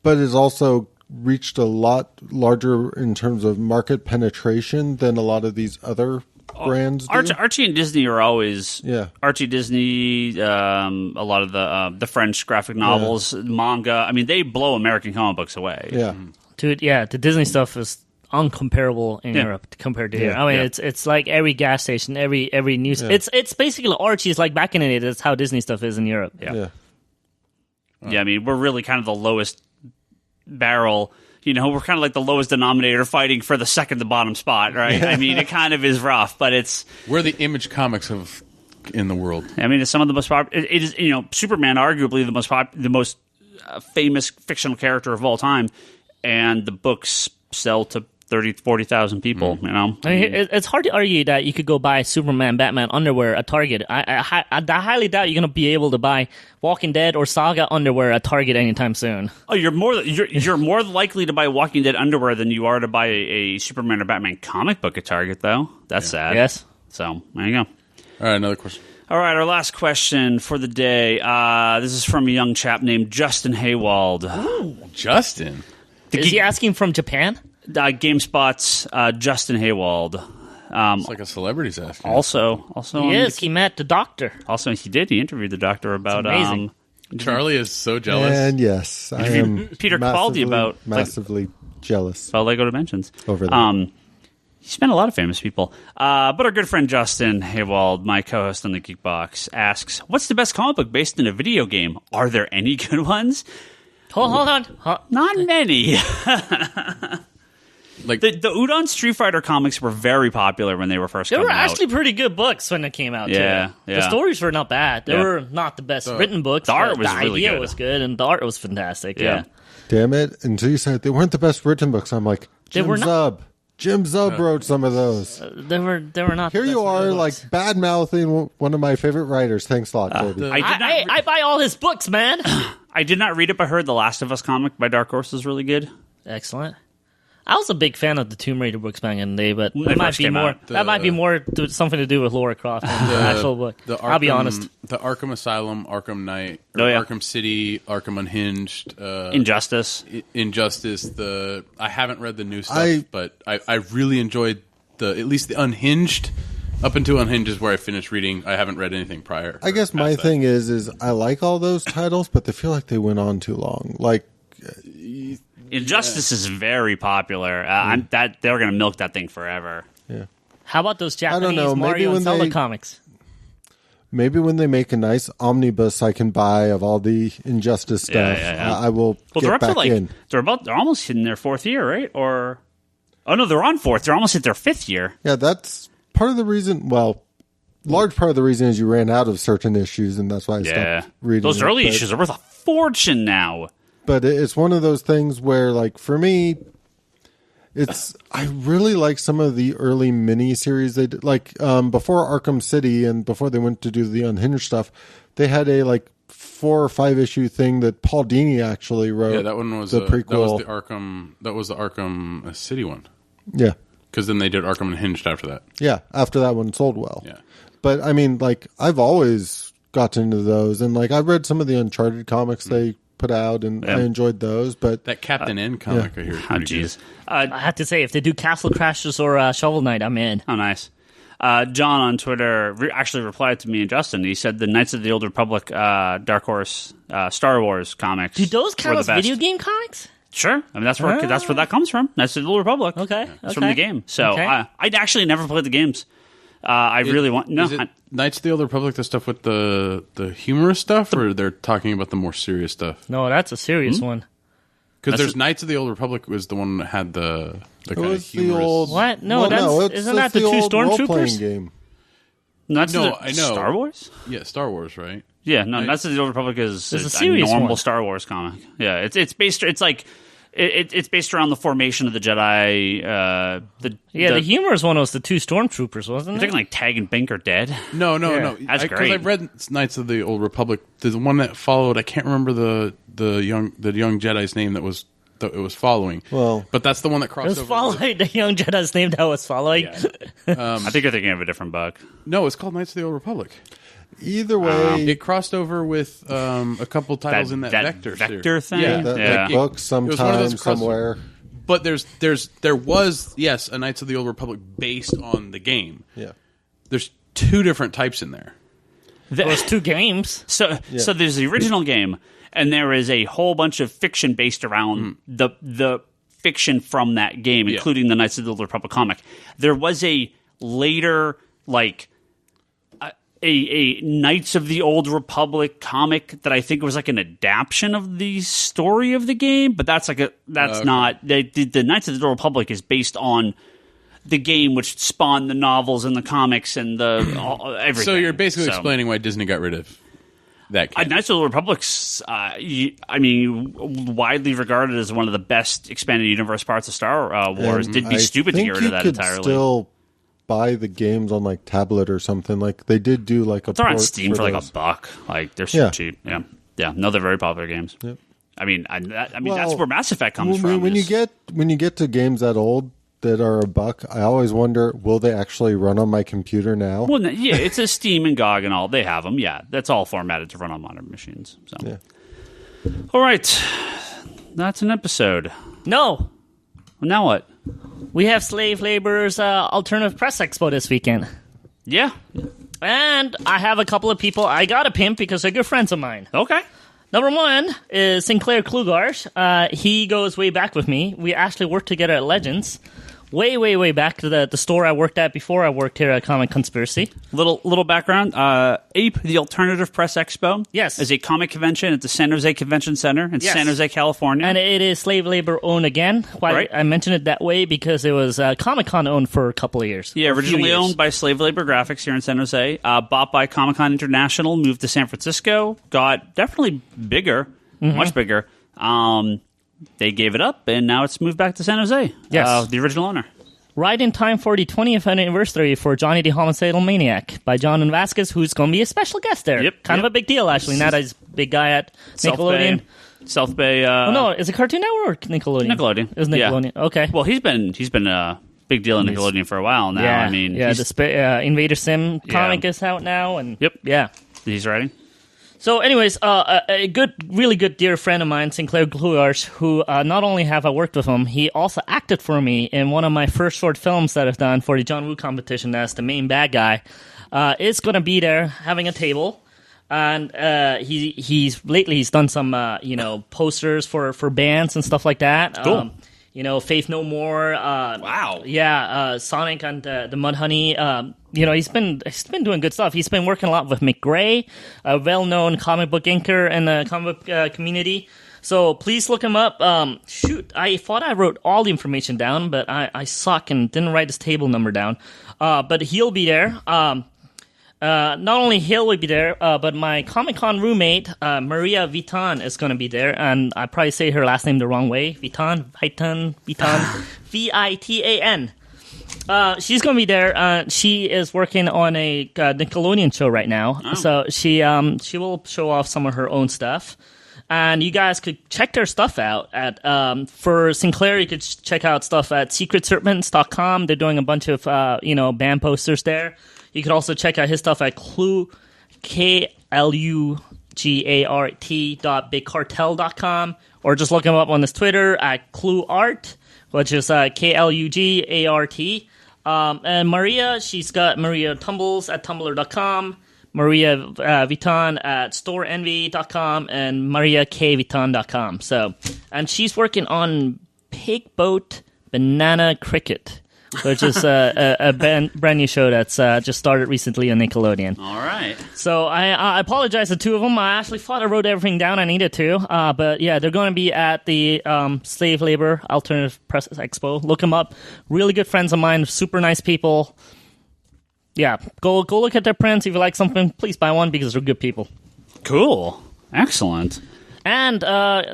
but is also reached a lot larger in terms of market penetration than a lot of these other brands do. Archie and Disney are always Archie, Disney, a lot of the French graphic novels, manga. I mean, they blow American comic books away. Yeah. Dude, the Disney stuff is uncomparable in Europe compared to here. I mean, it's like every gas station, every news. Yeah. It's basically Archie's like back in the day. That's how Disney stuff is in Europe. Yeah. I mean, we're really kind of the lowest barrel. You know, we're kind of like the lowest denominator, fighting for the second to bottom spot, right? I mean, it kind of is rough, but we're the Image Comics in the world. I mean, it's some of the most popular. It is, Superman, arguably the most famous fictional character of all time, and the books sell to 30,000, 40,000 people. You know, I mean, it's hard to argue that you could go buy Superman, Batman underwear at Target. I highly doubt you're going to be able to buy Walking Dead or Saga underwear at Target anytime soon. Oh, you're more likely to buy Walking Dead underwear than you are to buy a Superman or Batman comic book at Target, though. That's sad. Yes. So there you go. All right, another question. All right, our last question for the day. This is from a young chap named Justin Haywald. Ooh, Justin. Is he asking from Japan? GameSpot's Justin Haywald. It's like a celebrity's asking. Also, he met the doctor. Also, he interviewed the doctor about. Amazing. Charlie is so jealous. And yes, I am Peter Capaldi about massively jealous about Lego Dimensions over that. He's met a lot of famous people, but our good friend Justin Haywald, my co-host on the Geekbox, asks, "What's the best comic book based in a video game? Are there any good ones?" Hold on. Not many. Like the Udon Street Fighter comics were very popular when they were first coming out. They were actually pretty good books when they came out, too. The stories were not bad. They were not the best written books. The art was the really idea good. was good, and the art was fantastic. Yeah. Damn it. Until you said they weren't the best written books, I'm like, Jim Zub wrote some of those. They were not. Here the you best are, written like, books. bad-mouthing one of my favorite writers. Thanks a lot, Toby. I buy all his books, man. I did not read it, but I heard The Last of Us comic by Dark Horse is really good. Excellent. I was a big fan of the Tomb Raider books back in the day, but that might be more. That might be more something to do with Laura Croft than the actual book. I'll be honest. The Arkham Asylum, Arkham Knight, Arkham City, Arkham Unhinged, Injustice. I haven't read the new stuff, but I really enjoyed at least the Unhinged. Up until Unhinged is where I finished reading. I haven't read anything prior. I guess my thing is I like all those titles, but they feel like they went on too long. Like. Injustice is very popular. They're going to milk that thing forever. Yeah. How about those Japanese I don't know. Mario and Zelda comics? Maybe when they make a nice omnibus I can buy of all the Injustice stuff, I will get back in. They're almost in their fourth year, right? Or no, they're on fourth. They're almost at their fifth year. Yeah, that's part of the reason. Well, large part of the reason is you ran out of certain issues, and that's why I stopped reading. Those early issues are worth a fortune now. But it's one of those things where, like, for me, I really like some of the early mini-series they did. Like, before Arkham City and before they went to do the Unhinged stuff, they had a, 4 or 5 issue thing that Paul Dini actually wrote. Yeah, that one was the prequel. That was the Arkham City one. Yeah. Because then they did Arkham Unhinged after that. Yeah, after that one sold well. Yeah. But, I mean, I've always gotten into those. And, I've read some of the Uncharted comics they put out, and I enjoyed those. But that Captain N comic I hear. Oh, jeez. I have to say, if they do Castle Crashers or Shovel Knight, I'm in. Oh, nice. John on Twitter actually replied to me and Justin. He said the Knights of the Old Republic, Dark Horse, Star Wars comics. Do those count as video game comics? Sure. I mean, that's where that comes from. Knights of the Old Republic. Okay. It's from the game. So I'd actually never played the games. Really want... No. Knights of the Old Republic, the stuff with the humorous stuff, or they're talking about the more serious stuff? No, that's a serious one. Because there's Knights of the Old Republic was the one that had the kind of humorous... What? No, isn't that the two Stormtroopers? Game. I know. Star Wars? Yeah, Star Wars, right? Yeah, no, Knights of the Old Republic is a serious normal one. Star Wars comic. Yeah, it's based... It's like... It's based around the formation of the Jedi. The humor is one of the two stormtroopers, wasn't I it? think like Tag and Bink are dead. No. That's great. Because I've read Knights of the Old Republic. The one that followed, I can't remember the young Jedi's name that it was following. Well, but that's the one that It crossed was over. following the young Jedi's name that was following. Yeah. I think you're thinking of a different book. No, it's called Knights of the Old Republic. either way, It crossed over with a couple titles in that Vector series. thing. Yeah, that book it was sometime, one of those somewhere. But there was a Knights of the Old Republic based on the game. Yeah. There's two different types in there. There was 2 games. So there's the original game, and there is a whole bunch of fiction based around the fiction from that game, including the Knights of the Old Republic comic. There was a later, like, a Knights of the Old Republic comic that I think was like an adaptation of the story of the game, but that's not the Knights of the Old Republic is based on the game, which spawned the novels and the comics and the everything. So you're basically explaining why Disney got rid of that game. Knights of the Old Republic's, widely regarded as one of the best expanded universe parts of Star Wars. It'd be stupid to get rid of that entirely. Still buy the games on like tablet or something. Like they did do like a. They're on port Steam for like $1. Like they're super cheap. Yeah. No, they're very popular games. Yep. I mean, that's Well, where Mass Effect comes from. When you get to games that old that are $1, I always wonder, will they actually run on my computer now? Well, yeah, it's a Steam and GOG and all. They have them. Yeah, that's all formatted to run on modern machines. So, Yeah. All right, that's an episode. No. Well, now what? We have Slave Labor's Alternative Press Expo this weekend. Yeah. And I have a couple of people I got to pimp because they're good friends of mine. Okay. Number 1 is Sinclair Klugarsh. He goes way back with me. We actually worked together at Legends. Way back to the store I worked at before I worked here at Comic Conspiracy. Little background. APE, the Alternative Press Expo, Yes. is a comic convention at the San Jose Convention Center in Yes. San Jose, California. And it is slave labor owned again. Why Right. I mentioned it that way because it was Comic-Con owned for a couple of years. Yeah, Or a few originally years. owned by Slave Labor Graphics here in San Jose. Bought by Comic-Con International, moved to San Francisco, got definitely bigger, much bigger. They gave it up, and now it's moved back to San Jose. Yes. The original owner. Right in time for the 20th anniversary for Johnny the Homicidal Maniac by John Vasquez, who's going to be a special guest there. Kind of a big deal, actually. Now that he's a big guy at Nickelodeon. South Bay. Oh, no, is it Cartoon Network or Nickelodeon? Nickelodeon. It was Nickelodeon. Yeah. Okay. Well, he's been a big deal in Nickelodeon for a while now. Yeah, I mean, the Invader Sim comic is out now, and yeah. He's writing. So, anyways, a really good dear friend of mine, Sinclair Klugarsh, who not only have I worked with him, he also acted for me in one of my first short films that I've done for the John Woo competition as the main bad guy. Is going to be there having a table. And he's done some posters for bands and stuff like that. Cool. Faith No More. Wow. Yeah, Sonic and the Mudhoney. He's been doing good stuff. He's been working a lot with Mick Gray, a well-known comic book inker in the comic book community. So please look him up. I thought I wrote all the information down, but I suck and didn't write his table number down. But he'll be there. Not only Hill will be there, but my Comic-Con roommate, Maria Vitan, is going to be there. And I probably say her last name the wrong way. Vitan, Vitan. She's going to be there. She is working on a Nickelodeon show right now. Oh. So she will show off some of her own stuff. And you guys could check their stuff out at for Sinclair. You could check out stuff at secretserpents.com. They're doing a bunch of band posters there. You could also check out his stuff at klugart.bigcartel.com, or just look him up on his Twitter at KluArt, which is KLUGART. And Maria, she's got Maria Tumbles at tumblr.com, Maria Vitan at storeenvy.com, and mariakvitan.com. So, and she's working on Pig Boat Banana Cricket, which is a brand new show that's just started recently on Nickelodeon. All right. So I apologize to two of them. I actually thought I wrote everything down I needed to. But yeah, they're going to be at the Slave Labor Alternative Press Expo. Look them up. Really good friends of mine. Super nice people. Yeah, go look at their prints. If you like something, please buy one because they're good people. Cool. Excellent. And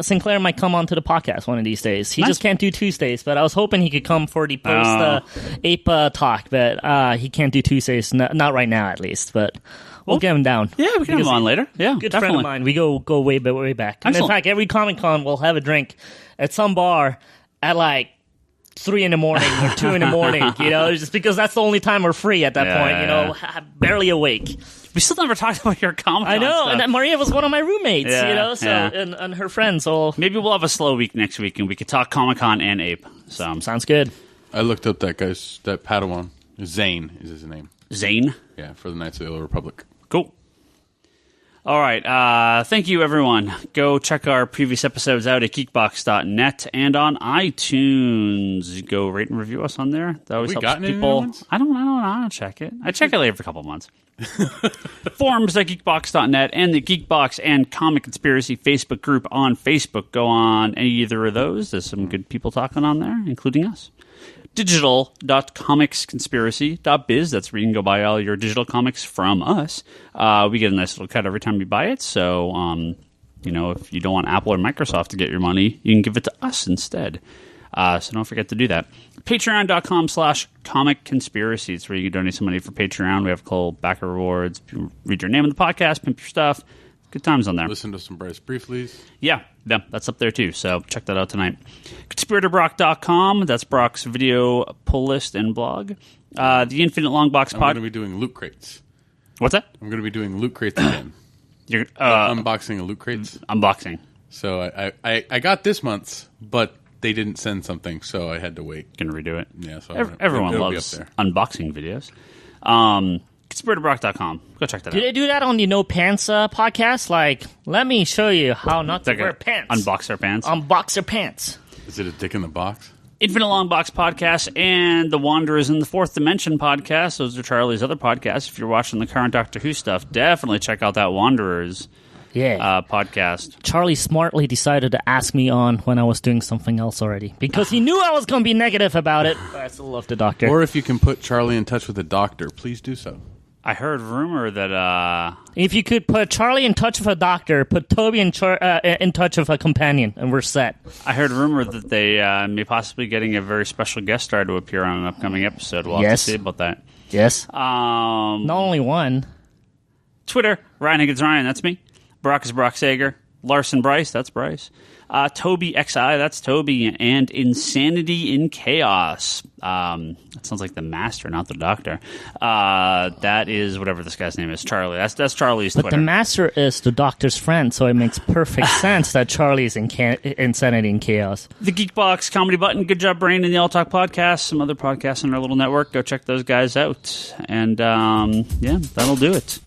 Sinclair might come onto the podcast one of these days. He just can't do Tuesdays, but I was hoping he could come for the post-ape talk, but he can't do Tuesdays, not right now at least, but we'll get him down. Yeah, we can have him on later. Yeah, good definitely. friend of mine. We go way back. And in fact, every Comic-Con we'll have a drink at some bar at like 3 in the morning or 2 in the morning, just because that's the only time we're free at that point, barely awake. We still never talked about your Comic-Con I know, stuff. and Maria was one of my roommates, and her friends. So maybe we'll have a slow week next week, and we could talk Comic-Con and Ape. So sounds good. I looked up that Padawan. Zane is his name. Zane? Yeah, for the Knights of the Old Republic. Cool. All right. Thank you, everyone. Go check our previous episodes out at geekbox.net and on iTunes. Go rate and review us on there. That always helps people. I don't check it. I check it every couple of months. Forums at geekbox.net and the Geekbox and Comic Conspiracy Facebook group on Facebook. Go on either of those. There's some good people talking on there, including us. Digital.comicsconspiracy.biz. That's where you can go buy all your digital comics from us. We get a nice little cut every time you buy it. So, if you don't want Apple or Microsoft to get your money, you can give it to us instead. So don't forget to do that. Patreon.com/Comic Conspiracy. It's where you can donate some money for Patreon. We have cool backer rewards. Read your name in the podcast, pimp your stuff. Good times on there. Listen to some Bryce Brieflies. Yeah, that's up there too. So check that out tonight. ConspiratorBrock.com. That's Brock's video pull list and blog. The Infinite Longbox I'm going to be doing loot crates. What's that? I'm going to be doing loot crates again. You're unboxing a loot crates. Unboxing. So I got this month's, but they didn't send something, so I had to wait. Gonna redo it. Yeah, so everyone loves unboxing videos. ConspiratorBrock.com. Go check that out. Do they do that on the No Pants podcast? Like, let me show you how not to wear pants. Unbox their pants. Unbox their pants. Is it a dick in the box? Infinite Longbox podcast and the Wanderers in the Fourth Dimension podcast. Those are Charlie's other podcasts. If you're watching the current Doctor Who stuff, definitely check out that Wanderers podcast. Charlie smartly decided to ask me on when I was doing something else already because he knew I was going to be negative about it. But I still love the Doctor. Or if you can put Charlie in touch with a doctor, please do so. I heard rumor that if you could put Charlie in touch with a doctor, put Toby in touch with a companion, and we're set. I heard rumor that they may possibly getting a very special guest star to appear on an upcoming episode. We'll have to see about that. Yes. Not only one. Twitter, Ryan Higgins Ryan, that's me. Brock is Brock Sager. Larson Bryce, that's Bryce. Toby XI, that's Toby. And Insanity in Chaos. That sounds like the Master, not the Doctor. That is whatever this guy's name is, Charlie. That's Charlie's Twitter. But the Master is the Doctor's friend, so it makes perfect sense that Charlie's Insanity in Chaos. The Geekbox, Comedy Button, Good Job Brain, and the All Talk Podcast. Some other podcasts on our little network. Go check those guys out. And, that'll do it.